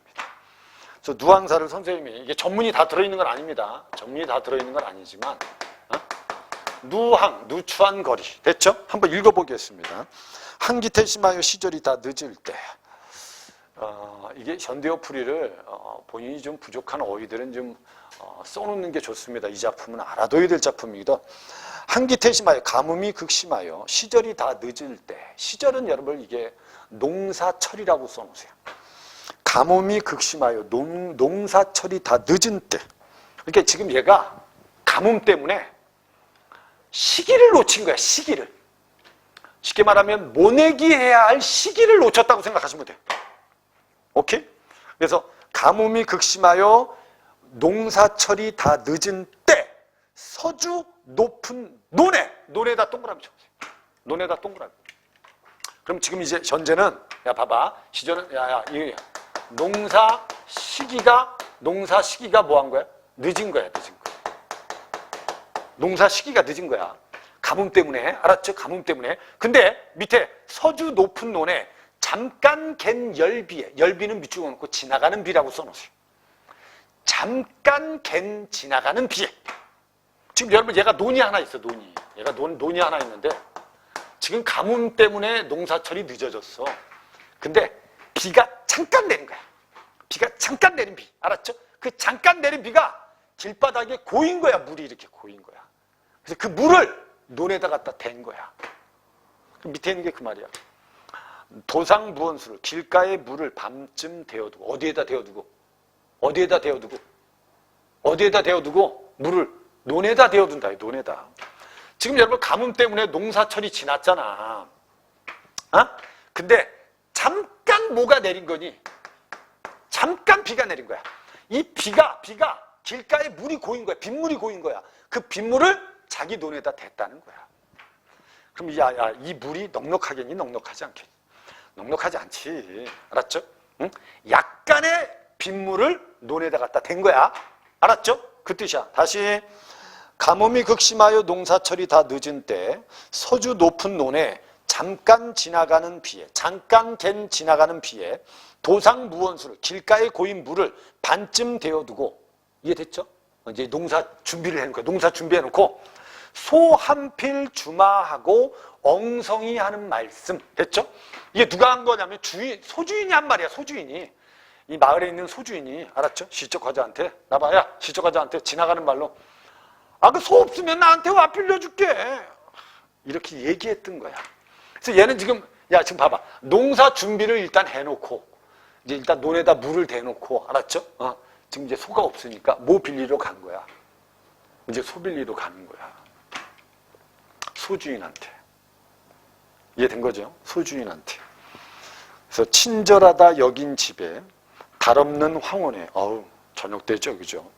Speaker 1: 그래서 누항사를 선생님이, 이게 전문이 다 들어있는 건 아닙니다. 전문이 다 들어있는 건 아니지만, 누항, 누추한 거리. 됐죠? 한번 읽어보겠습니다. 한기태 심하여 시절이 다 늦을 때. 이게 현대어풀이를 본인이 좀 부족한 어휘들은 좀 써놓는 게 좋습니다. 이 작품은 알아둬야 될 작품이기도. 한기태 심하여, 가뭄이 극심하여 시절이 다 늦을 때. 시절은 여러분 이게 농사철이라고 써놓으세요. 가뭄이 극심하여 농사철이 다 늦은 때. 그러니까 지금 얘가 가뭄 때문에 시기를 놓친 거야, 시기를. 쉽게 말하면 모내기 해야 할 시기를 놓쳤다고 생각하시면 돼요. 오케이? 그래서 가뭄이 극심하여 농사철이 다 늦은 때 서주 높은 논에다 동그라미 쳐보세요. 논에다 동그라미. 그럼 지금 이제 현재는 야 봐봐, 시절은 이 농사 시기가 뭐 한 거야? 늦은 거야. 농사 시기가 늦은 거야. 가뭄 때문에. 알았죠? 가뭄 때문에. 근데 밑에 서주 높은 논에 잠깐 갠 열비에, 열비는 밑줄 놓고 지나가는 비라고 써놓으세요. 잠깐 갠 지나가는 비에. 지금 여러분 얘가 논이 하나 있어, 논이. 얘가 논이 하나 있는데 지금 가뭄 때문에 농사철이 늦어졌어. 근데 비가 잠깐 내린 거야. 비가 잠깐 내린 비. 알았죠? 그 잠깐 내린 비가 길바닥에 고인 거야. 물이 이렇게 고인 거야. 그래서 그 물을 논에다 갖다 댄 거야. 그 밑에 있는 게 그 말이야. 도상무원수를, 길가에 물을 밤쯤 데워두고. 어디에다 데워두고 물을 논에다 데워둔다. 논에다. 지금 여러분 가뭄 때문에 농사철이 지났잖아. 근데 잠깐 뭐가 내린 거니? 잠깐 비가 내린 거야. 이 비가 길가에 물이 고인 거야. 빗물이 고인 거야. 그 빗물을 자기 논에다 댔다는 거야. 그럼 이 물이 넉넉하겠니? 넉넉하지 않겠니? 넉넉하지 않지. 알았죠? 응? 약간의 빗물을 논에다 갖다 댄 거야. 알았죠? 그 뜻이야. 다시. 가뭄이 극심하여 농사철이 다 늦은 때 서주 높은 논에 잠깐 지나가는 비에, 잠깐 갠 지나가는 비에 도상무원수를, 길가에 고인 물을 반쯤 데워두고. 이해됐죠? 이제 농사 준비를 해놓고, 농사 준비해놓고 소 한 필 주마하고 엉성히 하는 말씀. 됐죠? 이게 누가 한 거냐면 소주인이 한 말이야. 소주인이. 이 마을에 있는 소주인이, 알았죠? 시적 과자한테, 나봐야, 시적 과자한테 지나가는 말로, 그 소 없으면 나한테 와 빌려줄게. 이렇게 얘기했던 거야. 그래서 얘는 지금 봐봐. 농사 준비를 일단 해놓고, 이제 일단 논에다 물을 대놓고, 알았죠? 지금 이제 소가 없으니까 뭐 빌리러 간 거야. 이제 소 빌리러 가는 거야. 소주인한테. 이해된 거죠? 소주인한테. 그래서 친절하다 여긴 집에 달없는 황혼에, 저녁 때죠, 그죠?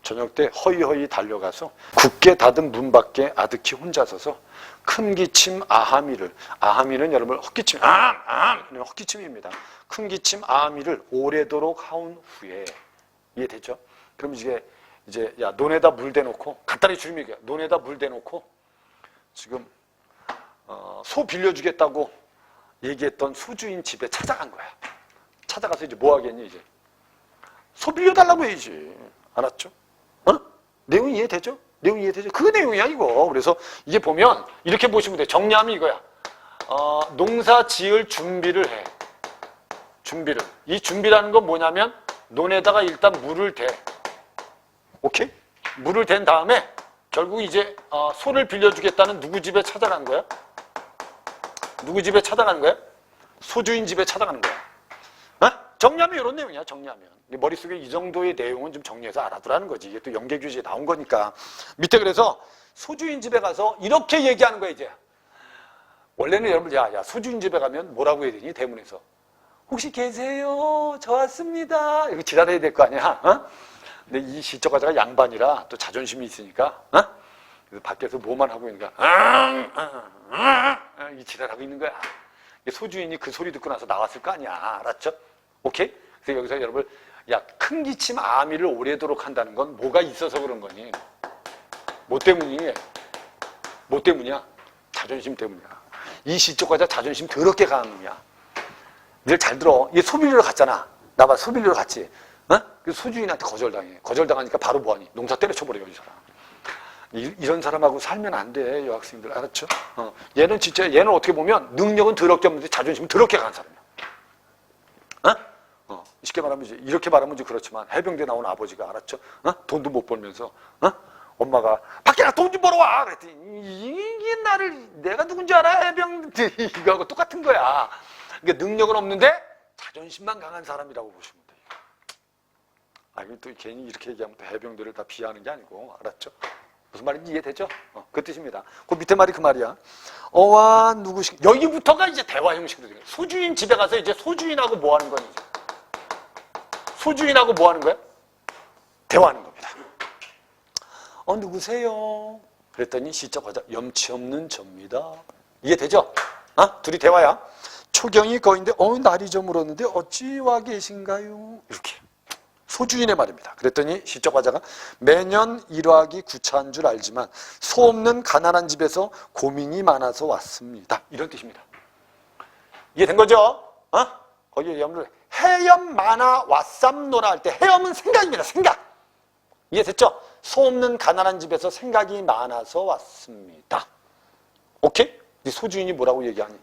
Speaker 1: 저녁 때 허이허이 달려가서 굳게 닫은 문 밖에 아득히 혼자 서서 큰 기침 아하미는 여러분 헛기침, 헛기침입니다. 큰 기침 아하미를 오래도록 하온 후에, 이해되죠? 그럼 이제 논에다 물 대놓고, 간단히 줄이면 이게 논에다 물 대놓고 지금 소 빌려주겠다고 얘기했던 소주인 집에 찾아간 거야. 찾아가서 이제 뭐 하겠니, 이제? 소 빌려달라고 해야지. 알았죠? 내용 이해되죠? 내용 이해되죠? 그 내용이야, 이거. 그래서 이게 보면, 이렇게 보시면 돼. 정리하면 이거야. 농사 지을 준비를 해. 준비를. 이 준비라는 건 뭐냐면, 논에다가 일단 물을 대. 오케이? 물을 댄 다음에, 결국 이제, 소를 빌려주겠다는 누구 집에 찾아간 거야? 누구 집에 찾아가는 거야? 소주인 집에 찾아가는 거야. 정리하면 이런 내용이야, 정리하면. 머릿속에 이 정도의 내용은 좀 정리해서 알아두라는 거지. 이게 또 연계규칙에 나온 거니까. 밑에 그래서 소주인 집에 가서 이렇게 얘기하는 거야, 이제. 원래는 여러분, 소주인 집에 가면 뭐라고 해야 되니? 대문에서. 혹시 계세요? 저 왔습니다. 이렇게 지랄해야 될 거 아니야? 근데 이 시적 과자가 양반이라 또 자존심이 있으니까, 그래서 밖에서 뭐만 하고 있는 거야. 이 지랄하고 있는 거야. 소주인이 그 소리 듣고 나서 나왔을 거 아니야. 알았죠? 오케이? 그래서 여기서 여러분, 큰 기침 아미를 오래도록 한다는 건 뭐가 있어서 그런 거니? 뭐 때문이니? 뭐 때문이야? 자존심 때문이야. 이 시적 과자 자존심 더럽게 강한 놈이야. 늘 잘 들어. 얘 소빌리러 갔잖아. 나봐, 소빌리러 갔지. 그래서 소주인한테 거절당해. 거절당하니까 바로 뭐하니? 농사 때려쳐버려요, 이 사람. 이런 사람하고 살면 안 돼, 여학생들. 알았죠? 얘는 어떻게 보면 능력은 더럽게 없는데 자존심은 더럽게 강한 사람이야. 쉽게 말하면 이렇게 말하면 그렇지만 해병대 나온 아버지가, 알았죠? 돈도 못 벌면서 엄마가 밖에 나 돈 좀 벌어와! 그랬더니 이게 내가 누군지 알아? 해병대 이거하고 똑같은 거야. 그러니까 능력은 없는데 자존심만 강한 사람이라고 보시면 돼요. 이거 또 괜히 이렇게 얘기하면 또 해병대를 다 비하하는 게 아니고, 알았죠? 무슨 말인지 이해되죠? 그 뜻입니다. 그 밑에 말이 그 말이야. 어와 누구식, 여기부터가 이제 대화 형식으로 돼요. 소주인 집에 가서 이제 소주인하고 뭐 하는 거니? 소주인하고 뭐 하는 거야? 대화하는 겁니다. 누구세요? 그랬더니 시적 과자, 염치 없는 접니다. 이해되죠? 둘이 대화야. 초경이 거인데, 날이 저물었는데 어찌 와 계신가요? 이렇게. 소주인의 말입니다. 그랬더니 시적 과자가 매년 일하기 구차한 줄 알지만 소 없는 가난한 집에서 고민이 많아서 왔습니다. 이런 뜻입니다. 이해된 거죠? 거기 염을 해염 많아 왓삼노라 할 때 해염은 생각입니다. 생각. 이해됐죠? 소 없는 가난한 집에서 생각이 많아서 왔습니다. 오케이? 이 소주인이 뭐라고 얘기하니?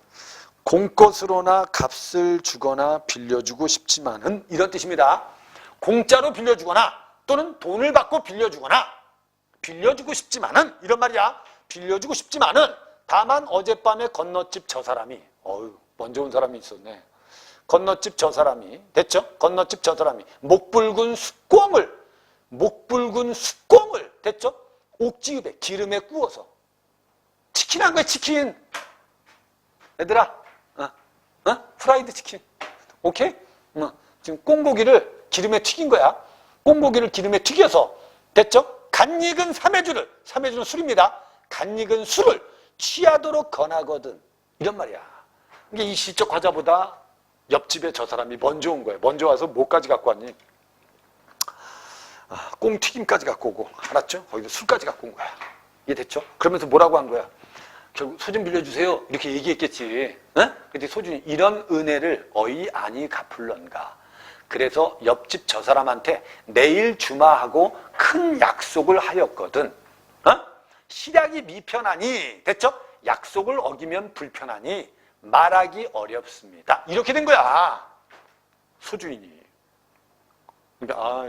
Speaker 1: 공것으로나 값을 주거나 빌려주고 싶지만은, 이런 뜻입니다. 공짜로 빌려주거나 또는 돈을 받고 빌려주거나 빌려주고 싶지만은, 이런 말이야. 빌려주고 싶지만은 다만 어젯밤에 건너집 저 사람이, 먼저 온 사람이 있었네. 건너집 저 사람이, 됐죠? 건너집 저 사람이 목붉은 숯광을, 됐죠? 옥지읍에 기름에 구워서 치킨 한 거야, 치킨. 얘들아, 프라이드 치킨. 오케이? 지금 꽁고기를 기름에 튀긴 거야. 꽁고기를 기름에 튀겨서, 됐죠? 간 익은 삼해주는 술입니다. 간 익은 술을 취하도록 권하거든. 이런 말이야. 이게 이 시적 과자보다 옆집에 저 사람이 먼저 온 거예요. 먼저 와서 뭐까지 갖고 왔니? 꽁튀김까지 갖고 오고, 알았죠? 거기서 술까지 갖고 온 거야. 이해됐죠? 그러면서 뭐라고 한 거야? 결국 소 좀 빌려주세요. 이렇게 얘기했겠지. 근데 소준이 이런 은혜를 어이 아니 갚을런가. 그래서 옆집 저 사람한테 내일 주마하고 큰 약속을 하였거든. 시략이 미편하니, 됐죠? 약속을 어기면 불편하니 말하기 어렵습니다. 이렇게 된 거야. 소주인이. 그러니까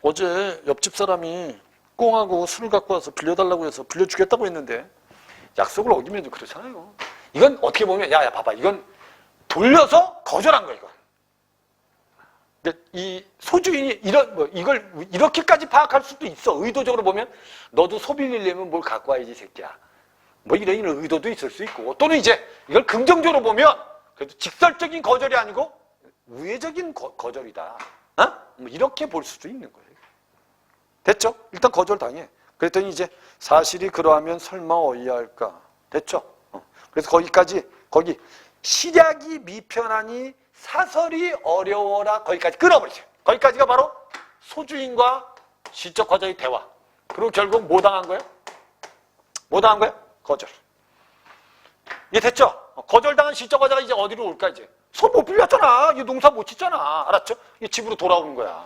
Speaker 1: 어제 옆집 사람이 꽁하고 술을 갖고 와서 빌려달라고 해서 빌려주겠다고 했는데 약속을 어기면 좀 그렇잖아요. 이건 어떻게 보면 야 봐봐, 이건 돌려서 거절한 거야, 이건. 근데 이 소주인이 이걸 이렇게까지 파악할 수도 있어. 의도적으로 보면 너도 소 빌리려면 뭘 갖고 와야지, 새끼야. 뭐 이런 의도도 있을 수 있고, 또는 이제 이걸 긍정적으로 보면 그래도 직설적인 거절이 아니고 우회적인 거절이다. 뭐 이렇게 볼 수도 있는 거예요. 됐죠? 일단 거절당해. 그랬더니 이제 사실이 그러하면 설마 어이할까? 됐죠? 그래서 거기 시략이 미편하니 사설이 어려워라, 거기까지 끊어버리세요. 거기까지가 바로 소주인과 시적 과자의 대화. 그리고 결국 뭐 당한 거예요? 뭐 당한 거예요? 거절. 이게 됐죠? 거절당한 시적 과자가 이제 어디로 올까, 이제? 소 못 빌렸잖아. 이게 농사 못 짓잖아. 알았죠? 이게 집으로 돌아오는 거야.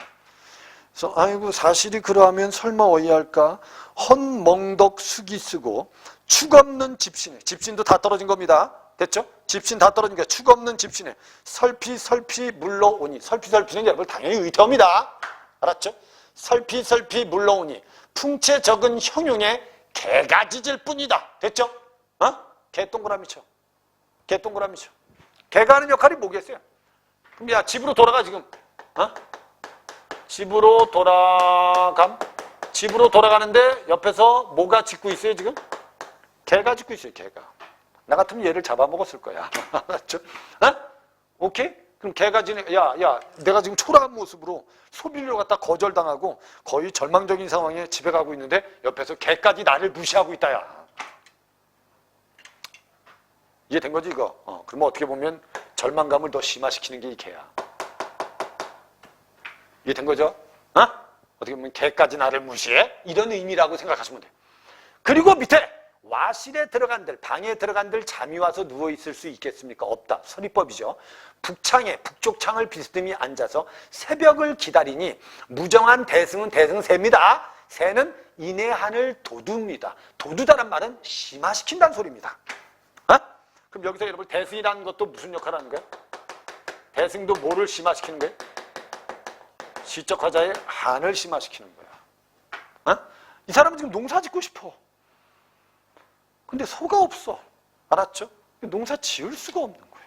Speaker 1: 그래서 아이고 사실이 그러하면 설마 어이할까? 헌멍덕 숙이 쓰고 축 없는 집신에, 집신도 다 떨어진 겁니다. 됐죠? 집신 다 떨어진 거야. 축 없는 집신에 설피 물러오니, 설피는 여러분 당연히 의태어입니다. 알았죠? 설피 물러오니 풍채 적은 형용에 개가 짖을 뿐이다. 됐죠? 개 동그라미 쳐. 개 동그라미 쳐. 개가 하는 역할이 뭐겠어요? 그럼 야 집으로 돌아가 지금. 집으로 돌아가는데 옆에서 뭐가 짖고 있어요 지금? 개가 짖고 있어요, 개가. 나 같으면 얘를 잡아먹었을 거야. 알았죠? 오케이? 그럼 개가 야, 내가 지금 초라한 모습으로 소비를 갖다 거절당하고 거의 절망적인 상황에 집에 가고 있는데 옆에서 개까지 나를 무시하고 있다, 야. 이해된 거지, 이거? 그러면 어떻게 보면 절망감을 더 심화시키는 게 이 개야. 이해된 거죠? 어떻게 보면 개까지 나를 무시해? 이런 의미라고 생각하시면 돼요. 그리고 밑에 와실에 들어간들, 방에 들어간들 잠이 와서 누워있을 수 있겠습니까? 없다. 서리법이죠. 북쪽 창을 비스듬히 앉아서 새벽을 기다리니 무정한 대승은 새입니다. 새는 인의 한을 도두입니다. 도두다란 말은 심화시킨다는 소리입니다. 그럼 여기서 여러분 대승이라는 것도 무슨 역할을 하는 거예요? 대승도 뭐를 심화시키는 거예요? 시적 화자의 한을 심화시키는 거야. 이 사람은 지금 농사 짓고 싶어. 근데 소가 없어. 알았죠? 농사 지을 수가 없는 거예요.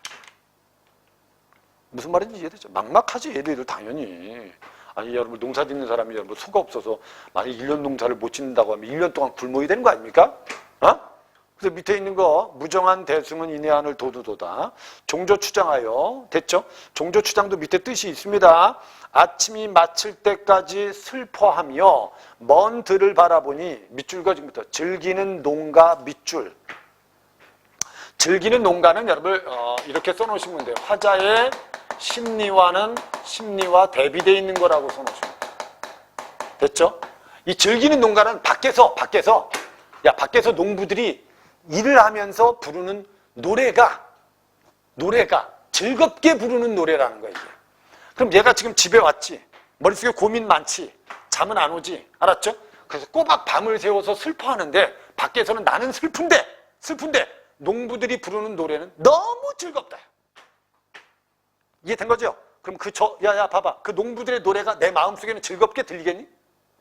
Speaker 1: 무슨 말인지 이해되죠? 막막하지, 얘들 당연히. 아니 여러분 농사 짓는 사람이 여러분 소가 없어서 만약 1년 농사를 못 짓는다고 하면 1년 동안 굶어야 되는 거 아닙니까? 그래서 밑에 있는 거 무정한 대승은 인의 한을 도두도다. 종조추장하여. 됐죠? 종조추장도 밑에 뜻이 있습니다. 아침이 마칠 때까지 슬퍼하며 먼 들을 바라보니, 밑줄과 지금부터 즐기는 농가 밑줄. 즐기는 농가는 여러분 이렇게 써놓으시면 돼요. 화자의 심리와는 심리와 대비되어 있는 거라고 써놓으시면 돼요. 됐죠? 이 즐기는 농가는 밖에서 농부들이 일을 하면서 부르는 노래가 즐겁게 부르는 노래라는 거야, 이게. 그럼 얘가 지금 집에 왔지. 머릿속에 고민 많지. 잠은 안 오지. 알았죠? 그래서 꼬박 밤을 새워서 슬퍼하는데 밖에서는 나는 슬픈데 농부들이 부르는 노래는 너무 즐겁다. 이해된 거죠? 그럼 봐봐. 그 농부들의 노래가 내 마음속에는 즐겁게 들리겠니?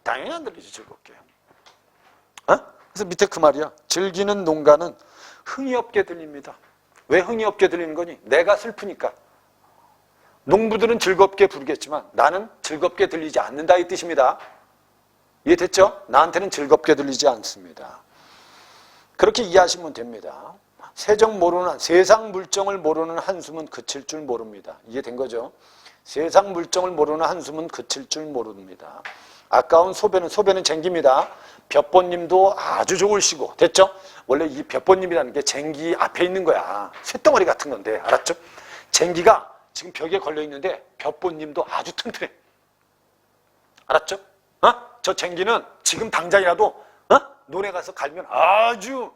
Speaker 1: 당연히 안 들리지, 즐겁게. 그래서 밑에 그 말이야. 즐기는 농가는 흥이 없게 들립니다. 왜 흥이 없게 들리는 거니? 내가 슬프니까. 농부들은 즐겁게 부르겠지만 나는 즐겁게 들리지 않는다, 이 뜻입니다. 이해됐죠? 나한테는 즐겁게 들리지 않습니다. 그렇게 이해하시면 됩니다. 세상 물정을 모르는 한숨은 그칠 줄 모릅니다. 이해된 거죠? 세상 물정을 모르는 한숨은 그칠 줄 모릅니다. 아까운 소배는 쟁기입니다. 볕보님도 아주 좋으시고. 됐죠? 원래 이 볕보님이라는 게 쟁기 앞에 있는 거야. 쇳덩어리 같은 건데. 알았죠? 쟁기가 지금 벽에 걸려있는데 볕보님도 아주 튼튼해. 알았죠? 저 쟁기는 지금 당장이라도 논에 가서 갈면 아주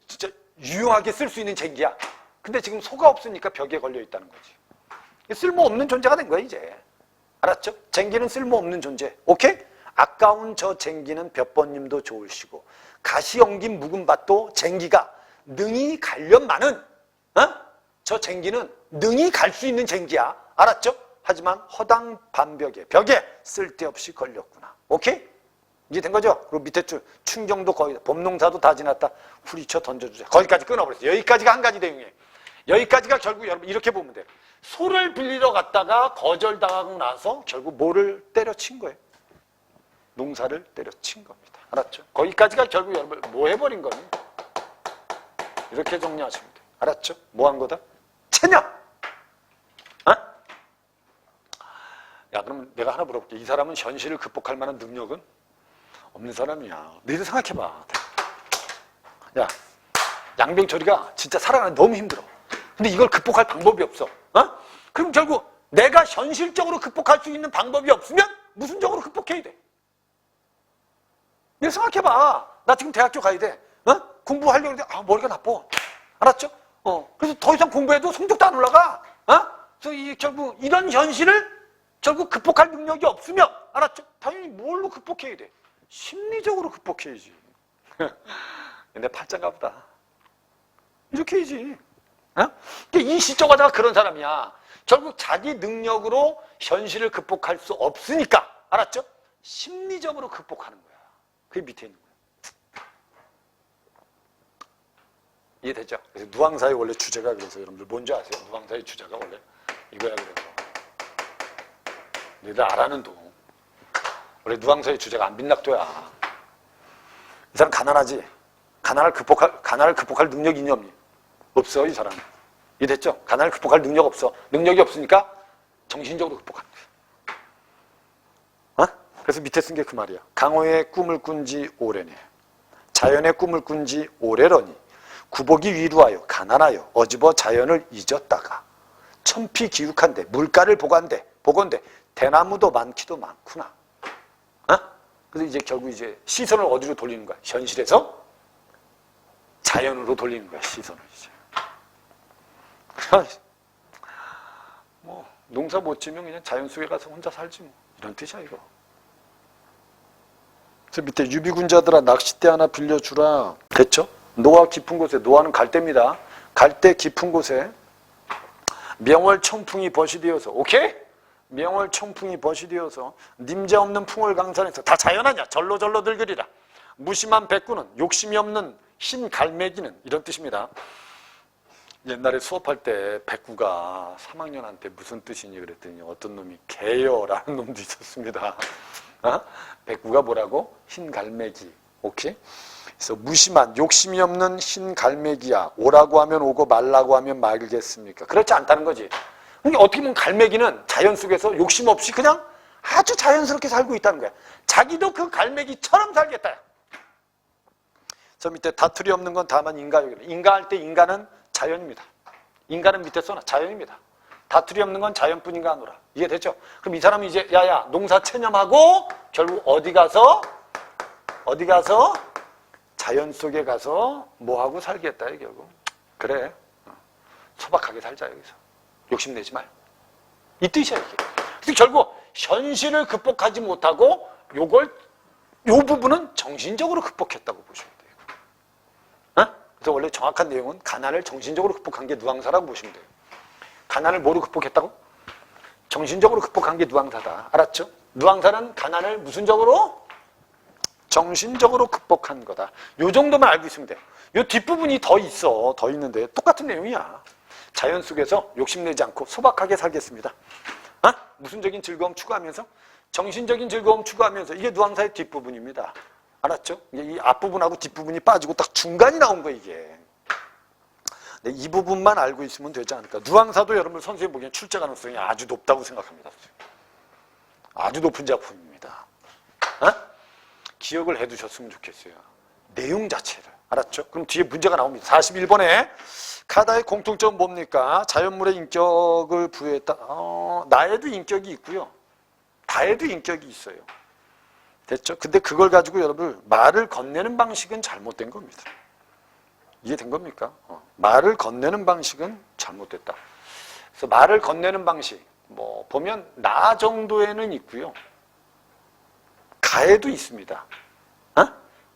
Speaker 1: 진짜 유용하게 쓸 수 있는 쟁기야. 근데 지금 소가 없으니까 벽에 걸려있다는 거지. 쓸모없는 존재가 된 거야, 이제. 알았죠? 쟁기는 쓸모없는 존재. 오케이? 아까운 저 쟁기는 볕번님도 좋으시고 가시 엉긴 묵은 밭도 쟁기가 능히 갈련만은 저 쟁기는 능히 갈 수 있는 쟁기야. 알았죠? 하지만 허당 반벽에 벽에 쓸데없이 걸렸구나. 오케이? 이제 된 거죠? 그리고 밑에 줄 충정도 거의 봄농사도 다 지났다. 후리쳐 던져주자. 거기까지 끊어버렸어요. 여기까지가 한 가지 내용이에요. 여기까지가 결국 여러분 이렇게 보면 돼요. 소를 빌리러 갔다가 거절당하고 나서 결국 뭐를 때려친 거예요? 농사를 때려친 겁니다. 알았죠? 거기까지가 결국 여러분 뭐 해버린 거니? 이렇게 정리하시면 돼요. 알았죠? 뭐 한 거다? 체념! 야, 그럼 내가 하나 물어볼게. 이 사람은 현실을 극복할 만한 능력은 없는 사람이야. 너희들 생각해봐. 야, 양병철이가 진짜 살아가는 너무 힘들어. 근데 이걸 극복할 방법이 없어. 그럼 결국 내가 현실적으로 극복할 수 있는 방법이 없으면 무슨적으로 극복해야 돼? 내가 생각해봐. 나 지금 대학교 가야 돼. 공부하려고 하는데 머리가 나빠. 알았죠? 그래서 더 이상 공부해도 성적도 안 올라가. 그래서 결국 이런 현실을 결국 극복할 능력이 없으면, 알았죠? 당연히 뭘로 극복해야 돼? 심리적으로 극복해야지. 내 팔자인가 보다. 이렇게 해야지. 이 시적하다가 그런 사람이야. 결국 자기 능력으로 현실을 극복할 수 없으니까, 알았죠? 심리적으로 극복하는 거야. 그게 밑에 있는 거야. 이해되죠? 그래서 누앙사의 원래 주제가 그래서 여러분들 뭔지 아세요? 누앙사의 주제가 원래 이거야. 그래서 너희들 알아는 도 원래 누앙사의 주제가 안빈낙도야. 이 사람 가난하지? 가난을 극복할 능력이 있니 없니? 없어. 이 사람은. 이해됐죠? 가난을 극복할 능력 없어. 능력이 없으니까 정신적으로 극복하는 거야. 그래서 밑에 쓴 게 그 말이야. 강호의 꿈을 꾼 지 오래네. 자연의 꿈을 꾼 지 오래러니 구복이 위루하여 가난하여 어집어 자연을 잊었다가 천피기욱한데 물가를 보건대 대나무도 많기도 많구나. 그래서 이제 결국 이제 시선을 어디로 돌리는 거야? 현실에서 자연으로 돌리는 거야. 시선을 이제. 뭐 농사 못 지면 그냥 자연 속에 가서 혼자 살지 뭐. 이런 뜻이야 이거. 저 밑에 유비군자들아 낚싯대 하나 빌려주라. 됐죠? 노화 깊은 곳에, 노화는 갈대입니다. 갈대 깊은 곳에 명월 청풍이 벗이 되어서, 오케이? 명월 청풍이 벗이 되어서 님자 없는 풍월 강산에서 다 자연하냐? 절로절로들 그리라. 무심한 백구는 욕심이 없는 흰 갈매기는, 이런 뜻입니다. 옛날에 수업할 때 백구가 3학년한테 무슨 뜻이니 그랬더니 어떤 놈이 개여라는 놈도 있었습니다. 백구가 뭐라고? 흰 갈매기. 오케이? 그래서 무심한 욕심이 없는 흰 갈매기야. 오라고 하면 오고 말라고 하면 말겠습니까? 그렇지 않다는 거지. 그러니까 어떻게 보면 갈매기는 자연 속에서 욕심 없이 그냥 아주 자연스럽게 살고 있다는 거야. 자기도 그 갈매기처럼 살겠다. 저 밑에 다투리 없는 건 다만 인가요. 인가할 때 인간은 자연입니다. 인간은 밑에 써놔. 자연입니다. 다투리 없는 건 자연뿐인가 하노라. 이해됐죠? 그럼 이 사람이 이제 야야 농사 체념하고 결국 어디 가서 자연 속에 가서 뭐하고 살겠다 결국. 그래. 소박하게 살자 여기서. 욕심내지 말고. 이 뜻이야 이게. 그래서 결국 현실을 극복하지 못하고 요 부분은 정신적으로 극복했다고 보시면 돼요. 그래서 원래 정확한 내용은 가난을 정신적으로 극복한 게 누앙사라고 보시면 돼요. 가난을 뭐로 극복했다고? 정신적으로 극복한 게 누앙사다. 알았죠? 누앙사는 가난을 무슨 적으로? 정신적으로 극복한 거다. 요 정도만 알고 있으면 돼. 요 뒷부분이 더 있어. 더 있는데 똑같은 내용이야. 자연 속에서 욕심내지 않고 소박하게 살겠습니다. 무슨적인 즐거움 추구하면서 정신적인 즐거움 추구하면서 이게 누앙사의 뒷부분입니다. 알았죠? 이 앞부분하고 뒷부분이 빠지고 딱 중간이 나온 거야 이게. 이 부분만 알고 있으면 되지 않을까. 누앙사도 여러분 선생님 보기엔 출제 가능성이 아주 높다고 생각합니다. 아주 높은 작품입니다. 기억을 해두셨으면 좋겠어요. 내용 자체를. 알았죠? 그럼 뒤에 문제가 나옵니다. 41번에 카다의 공통점은 뭡니까? 자연물의 인격을 부여했다. 나에도 인격이 있고요. 다에도 인격이 있어요. 됐죠? 근데 그걸 가지고 여러분 말을 건네는 방식은 잘못된 겁니다. 이해된 겁니까? 말을 건네는 방식은 잘못됐다. 그래서 말을 건네는 방식, 뭐 보면 나 정도에는 있고요. 다에도 있습니다.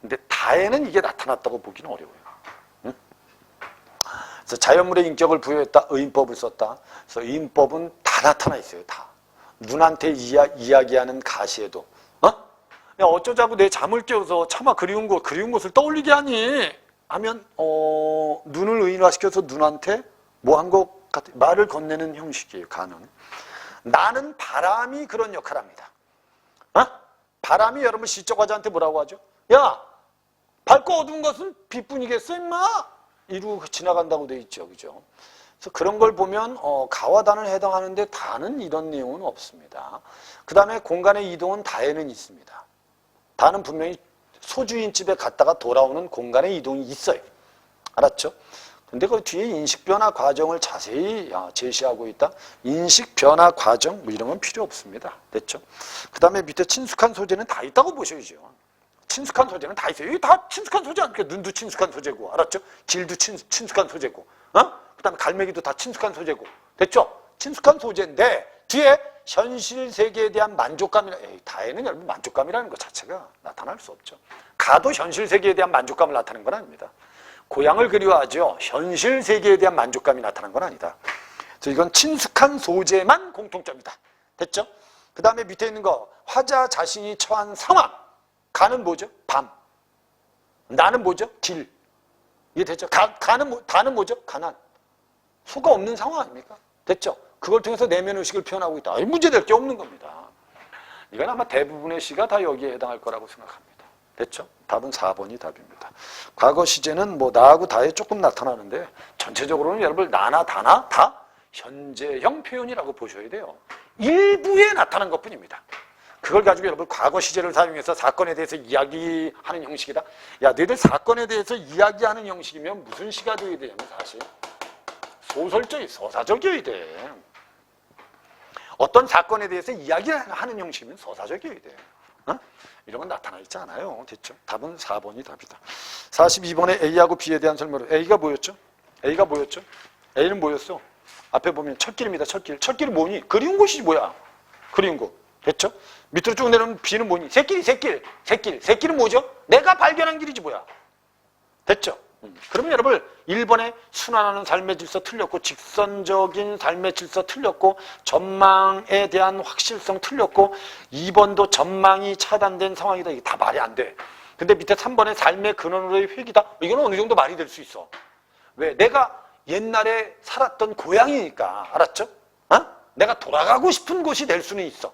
Speaker 1: 근데 다에는 이게 나타났다고 보기는 어려워요. 그래서 자연물의 인격을 부여했다. 의인법을 썼다. 그래서 의인법은 다 나타나 있어요. 다. 눈한테 이야기하는 가시에도. 야, 어쩌자고 내 잠을 깨워서 차마 그리운 것을 떠올리게 하니? 하면 눈을 의인화시켜서 눈한테 뭐 한 것 같아. 말을 건네는 형식이에요. 가는. 나는 바람이 그런 역할을 합니다. 바람이 여러분 시적 화자한테 뭐라고 하죠? 야, 밝고 어두운 것은 빛뿐이겠어 임마? 이러고 지나간다고 돼 있죠. 그죠? 그래서 그런 걸 보면 가와 단을 해당하는데 다는 이런 내용은 없습니다. 그 다음에 공간의 이동은 다에는 있습니다. 다는 분명히 소주인 집에 갔다가 돌아오는 공간의 이동이 있어요. 알았죠? 근데 그 뒤에 인식변화 과정을 자세히 제시하고 있다. 인식변화 과정 뭐 이런 건 필요 없습니다. 됐죠? 그 다음에 밑에 친숙한 소재는 다 있다고 보셔야죠. 친숙한 소재는 다 있어요. 여기 다 친숙한 소재 아닙니까? 눈도 친숙한 소재고, 알았죠? 길도 친숙한 소재고, 그 다음에 갈매기도 다 친숙한 소재고, 됐죠? 친숙한 소재인데 뒤에 현실 세계에 대한 만족감이나, 다에는 여러분 만족감이라는 것 자체가 나타날 수 없죠. 가도 현실 세계에 대한 만족감을 나타내는 건 아닙니다. 고향을 그리워하죠. 현실 세계에 대한 만족감이 나타난 건 아니다. 그래서 이건 친숙한 소재만 공통점이다. 됐죠? 그 다음에 밑에 있는 거 화자 자신이 처한 상황. 가는 뭐죠? 밤. 나는 뭐죠? 길. 이해됐죠? 다는 뭐죠? 가난. 수가 없는 상황 아닙니까? 됐죠? 그걸 통해서 내면의식을 표현하고 있다. 문제될 게 없는 겁니다. 이건 아마 대부분의 시가 다 여기에 해당할 거라고 생각합니다. 됐죠? 답은 4번이 답입니다. 과거 시제는 뭐 나하고 다에 조금 나타나는데 전체적으로는 여러분 나나 다나 다 현재형 표현이라고 보셔야 돼요. 일부에 나타난 것뿐입니다. 그걸 가지고 여러분 과거 시제를 사용해서 사건에 대해서 이야기하는 형식이다. 야, 너희들 사건에 대해서 이야기하는 형식이면 무슨 시가 되어야 되냐면 사실 소설적이 서사적이어야 돼. 어떤 사건에 대해서 이야기하는 형식이면 서사적이어야 돼. 이런 건 나타나 있지 않아요. 됐죠? 답은 4번이 답이다. 42번에 A하고 B에 대한 설명으로 A가 뭐였죠? A가 뭐였죠? A는 뭐였어? 앞에 보면 첫길입니다. 첫길. 첫길은 뭐니? 그리운 곳이 뭐야? 그리운 곳. 됐죠? 밑으로 쭉 내려오면 B는 뭐니? 새길. 새길은 뭐죠? 내가 발견한 길이지 뭐야. 됐죠? 그러면 여러분 1번에 순환하는 삶의 질서 틀렸고 직선적인 삶의 질서 틀렸고 전망에 대한 확실성 틀렸고 2번도 전망이 차단된 상황이다. 이게 다 말이 안 돼. 근데 밑에 3번에 삶의 근원으로의 회귀다. 이거는 어느 정도 말이 될 수 있어. 왜? 내가 옛날에 살았던 고향이니까. 알았죠? 내가 돌아가고 싶은 곳이 될 수는 있어.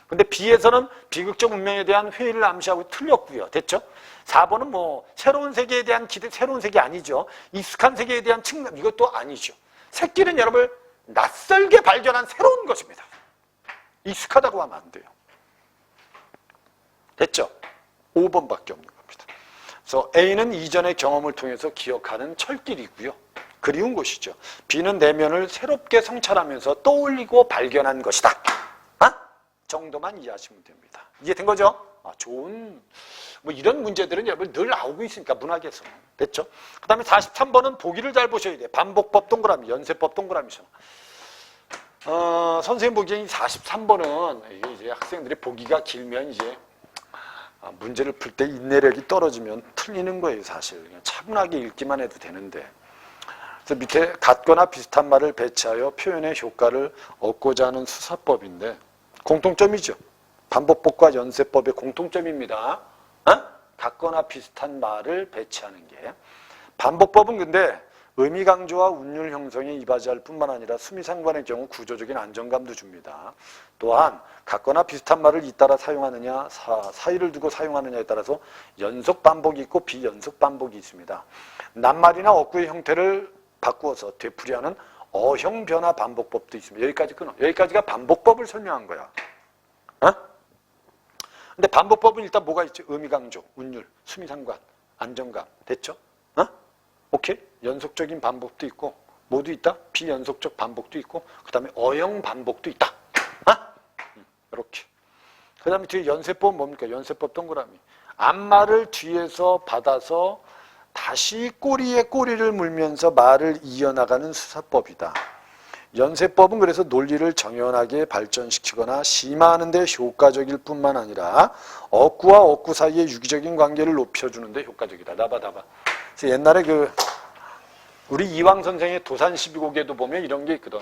Speaker 1: 근데 B에서는 비극적 운명에 대한 회의를 암시하고 틀렸고요. 됐죠? 4번은 뭐 새로운 세계에 대한 기대, 새로운 세계 아니죠. 익숙한 세계에 대한 측면, 이것도 아니죠. 새길은 여러분 낯설게 발견한 새로운 것입니다. 익숙하다고 하면 안 돼요. 됐죠? 5번밖에 없는 겁니다. 그래서 A는 이전의 경험을 통해서 기억하는 철길이고요. 그리운 곳이죠. B는 내면을 새롭게 성찰하면서 떠올리고 발견한 것이다. 정도만 이해하시면 됩니다. 이해된 거죠? 좋은 뭐 이런 문제들은 여러분 늘 나오고 있으니까 문학에서. 됐죠? 그 다음에 43번은 보기를 잘 보셔야 돼요. 반복법 동그라미, 연쇄법 동그라미죠. 선생님 보기엔 43번은 이제 학생들이 보기가 길면 이제 문제를 풀 때 인내력이 떨어지면 틀리는 거예요, 사실. 그냥 차분하게 읽기만 해도 되는데. 그래서 밑에 같거나 비슷한 말을 배치하여 표현의 효과를 얻고자 하는 수사법인데 공통점이죠. 반복법과 연쇄법의 공통점입니다. 같거나 비슷한 말을 배치하는 게. 반복법은 근데 의미 강조와 운율 형성에 이바지할 뿐만 아니라 수미상관의 경우 구조적인 안정감도 줍니다. 또한 같거나 비슷한 말을 잇따라 사용하느냐 사이를 두고 사용하느냐에 따라서 연속 반복이 있고 비연속 반복이 있습니다. 낱말이나 어구의 형태를 바꾸어서 되풀이하는 어형 변화 반복법도 있습니다. 여기까지 끊어. 여기까지가 반복법을 설명한 거야. 근데 반복법은 일단 뭐가 있죠? 의미 강조, 운율, 수미상관, 안정감. 됐죠? 오케이? 연속적인 반복도 있고 뭐도 있다? 비연속적 반복도 있고 그 다음에 어형 반복도 있다. 이렇게. 그 다음에 뒤에 연쇄법은 뭡니까? 연쇄법 동그라미. 앞말을 뒤에서 받아서 다시 꼬리에 꼬리를 물면서 말을 이어나가는 수사법이다. 연세법은 그래서 논리를 정연하게 발전시키거나 심화하는 데 효과적일 뿐만 아니라 억구와 억구 사이의 유기적인 관계를 높여주는 데 효과적이다. 나봐. 그래서 옛날에 우리 이황 선생의 도산 12곡에도 보면 이런 게 있거든.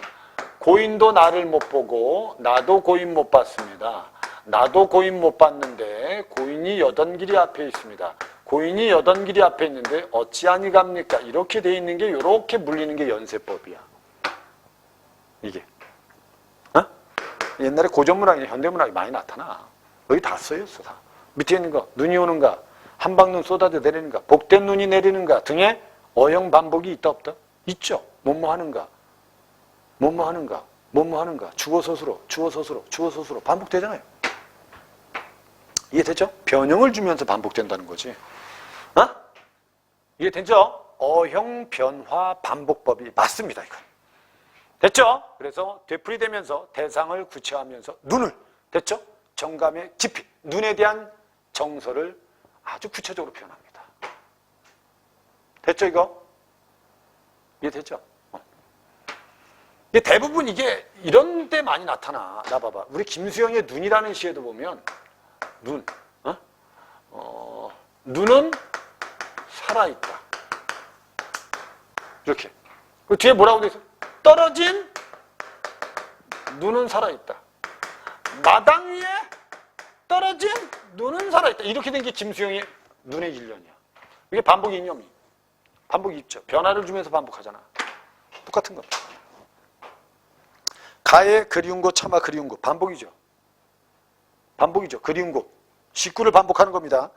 Speaker 1: 고인도 나를 못 보고 나도 고인 못 봤습니다. 나도 고인 못 봤는데 고인이 여던길이 앞에 있습니다. 고인이 여던길이 앞에 있는데 어찌하니 갑니까? 이렇게 돼 있는 게 이렇게 물리는 게 연세법이야. 이게. 어? 옛날에 고전문학이나 현대문학이 많이 나타나. 여기 다 써있어. 다. 밑에 있는 거 눈이 오는가? 한방눈 쏟아져 내리는가? 복된 눈이 내리는가? 등에 어형 반복이 있다 없다? 있죠. 뭐뭐 하는가? 뭐뭐 하는가? 뭐뭐 하는가? 주어서술어 주어서술어 반복되잖아요. 이해됐죠? 변형을 주면서 반복된다는 거지. 어? 이해됐죠? 어형 변화 반복법이 맞습니다. 이건. 됐죠? 그래서 되풀이되면서 대상을 구체화하면서 눈을, 됐죠? 정감의 깊이, 눈에 대한 정서를 아주 구체적으로 표현합니다. 됐죠, 이거? 이해됐죠? 이게 대부분 이게 이런 데 많이 나타나. 나 봐봐. 우리 김수영의 눈이라는 시에도 보면 눈, 눈은 살아있다. 이렇게. 그 뒤에 뭐라고 돼 있어? 떨어진 눈은 살아있다. 마당 위에 떨어진 눈은 살아있다. 이렇게 된 게 김수영의 눈의 일련이야. 이게 반복 이념이. 반복이 있죠. 변화를 주면서 반복하잖아. 똑같은 겁니다. 가에 그리운 곳 참아 그리운 곳. 반복이죠. 반복이죠. 그리운 곳. 식구를 반복하는 겁니다.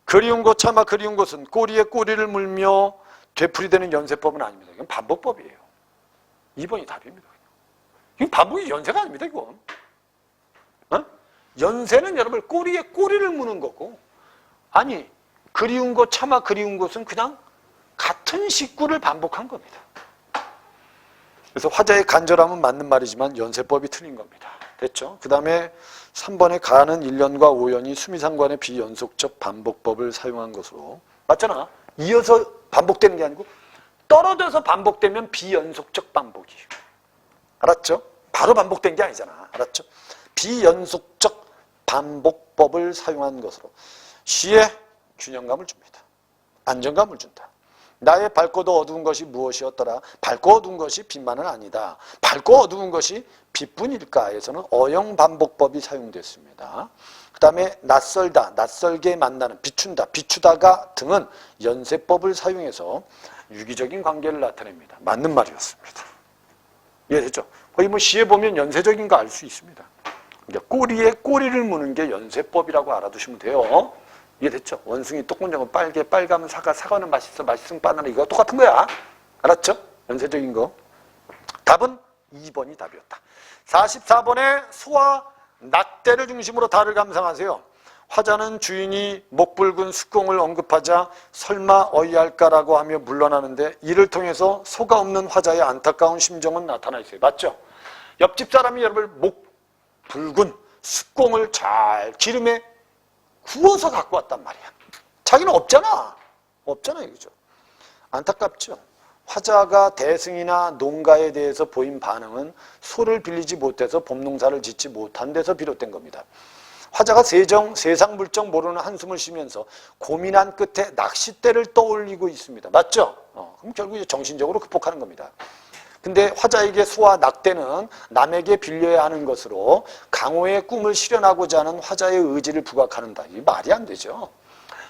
Speaker 1: 그리운 곳 참아 그리운 곳은 꼬리에 꼬리를 물며 되풀이되는 연세법은 아닙니다. 이건 반복법이에요. 2번이 답입니다. 이건 반복이 연세가 아닙니다. 이건. 어? 연세는 여러분 꼬리에 꼬리를 무는 거고, 아니 그리운 곳 참아 그리운 곳은 그냥 같은 식구를 반복한 겁니다. 그래서 화자의 간절함은 맞는 말이지만 연세법이 틀린 겁니다. 됐죠? 그 다음에 3번에 가는 1년과 5년이 수미상관의 비연속적 반복법을 사용한 것으로. 맞잖아. 이어서 반복되는 게 아니고 떨어져서 반복되면 비연속적 반복이에요. 알았죠? 바로 반복된 게 아니잖아. 알았죠? 비연속적 반복법을 사용한 것으로 시에 균형감을 줍니다. 안정감을 준다. 나의 밝고도 어두운 것이 무엇이었더라? 밝고 어두운 것이 빛만은 아니다. 밝고 어두운 것이 빛뿐일까에서는 어형 반복법이 사용됐습니다. 그 다음에 낯설다, 낯설게 만나는, 비춘다, 비추다가 등은 연세법을 사용해서 유기적인 관계를 나타냅니다. 맞는 말이었습니다. 이해됐죠? 거의 뭐 시에 보면 연세적인 거 알 수 있습니다. 그러니까 꼬리에 꼬리를 무는 게 연세법이라고 알아두시면 돼요. 이해됐죠? 원숭이 똥군장은 빨개, 빨가면 사과, 사과는 맛있어, 맛있으면 바나나. 이거 똑같은 거야. 알았죠? 연세적인 거. 답은 2번이 답이었다. 44번에 소와 낙대를 중심으로 달을 감상하세요. 화자는 주인이 목붉은 숙공을 언급하자 설마 어이할까라고 하며 물러나는데 이를 통해서 소가 없는 화자의 안타까운 심정은 나타나 있어요. 맞죠? 옆집 사람이 여러분 목붉은 숙공을 잘 기름에 구워서 갖고 왔단 말이야. 자기는 없잖아. 없잖아 이거죠. 안타깝죠. 화자가 대승이나 농가에 대해서 보인 반응은 소를 빌리지 못해서 봄농사를 짓지 못한 데서 비롯된 겁니다. 화자가 세상 물정 모르는 한숨을 쉬면서 고민한 끝에 낚싯대를 떠올리고 있습니다. 맞죠? 그럼 결국 이제 정신적으로 극복하는 겁니다. 근데 화자에게 소와 낙대는 남에게 빌려야 하는 것으로 강호의 꿈을 실현하고자 하는 화자의 의지를 부각하는다. 이게 말이 안 되죠.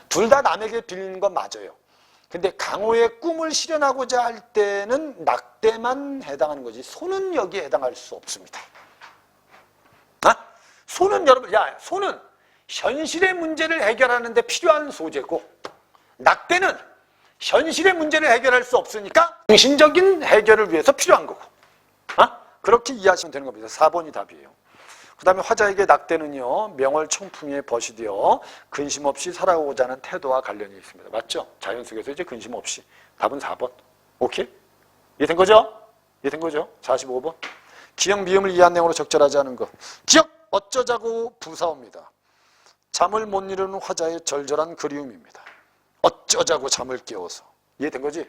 Speaker 1: 둘 다 남에게 빌리는 건 맞아요. 근데 강호의 꿈을 실현하고자 할 때는 낙대만 해당하는 거지 소는 여기에 해당할 수 없습니다. 소는 여러분, 소는 현실의 문제를 해결하는 데 필요한 소재고 낙대는 현실의 문제를 해결할 수 없으니까 정신적인 해결을 위해서 필요한 거고. 그렇게 이해하시면 되는 겁니다. 4번이 답이에요. 그 다음에 화자에게 낙대는요, 명월 청풍에 벗이 되어 근심 없이 살아오고자 하는 태도와 관련이 있습니다. 맞죠? 자연 속에서 이제 근심 없이. 답은 4번. 오케이? 이해된 거죠? 이해된 거죠? 45번. 기역, 미음을 이해한 내용으로 적절하지 않은 것. 기역, 어쩌자고 부사옵니다. 잠을 못 이루는 화자의 절절한 그리움입니다. 어쩌자고 잠을 깨워서. 이해된 거지?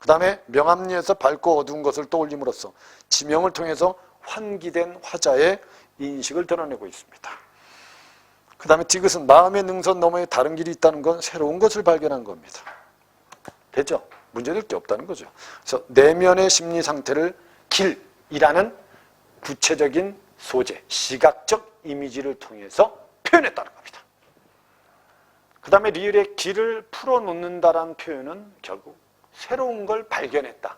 Speaker 1: 그 다음에 명암리에서 밝고 어두운 것을 떠올림으로써 지명을 통해서 환기된 화자의 인식을 드러내고 있습니다. 그 다음에 디귿은 마음의 능선 너머에 다른 길이 있다는 건 새로운 것을 발견한 겁니다. 됐죠? 문제될 게 없다는 거죠. 그래서 내면의 심리 상태를 길이라는 구체적인 소재, 시각적 이미지를 통해서 표현했다는 겁니다. 그 다음에 리을의 길을 풀어놓는다라는 표현은 결국 새로운 걸 발견했다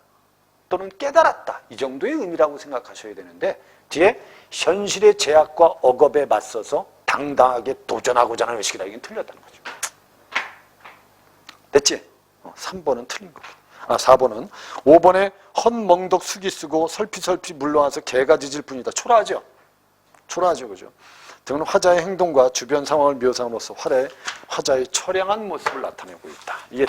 Speaker 1: 또는 깨달았다 이 정도의 의미라고 생각하셔야 되는데 뒤에 현실의 제약과 억압에 맞서서 당당하게 도전하고자 하는 의식이다. 이건 틀렸다는 거죠. 됐지? 3번은 틀린 겁니다. 4번은 5번에 헛멍덕 숙이 쓰고 설피설피 물러와서 개가 짖을 뿐이다. 초라하죠? 초라하죠. 그죠? 등은 화자의 행동과 주변 상황을 묘사함으로써 화자의 처량한 모습을 나타내고 있다. 이게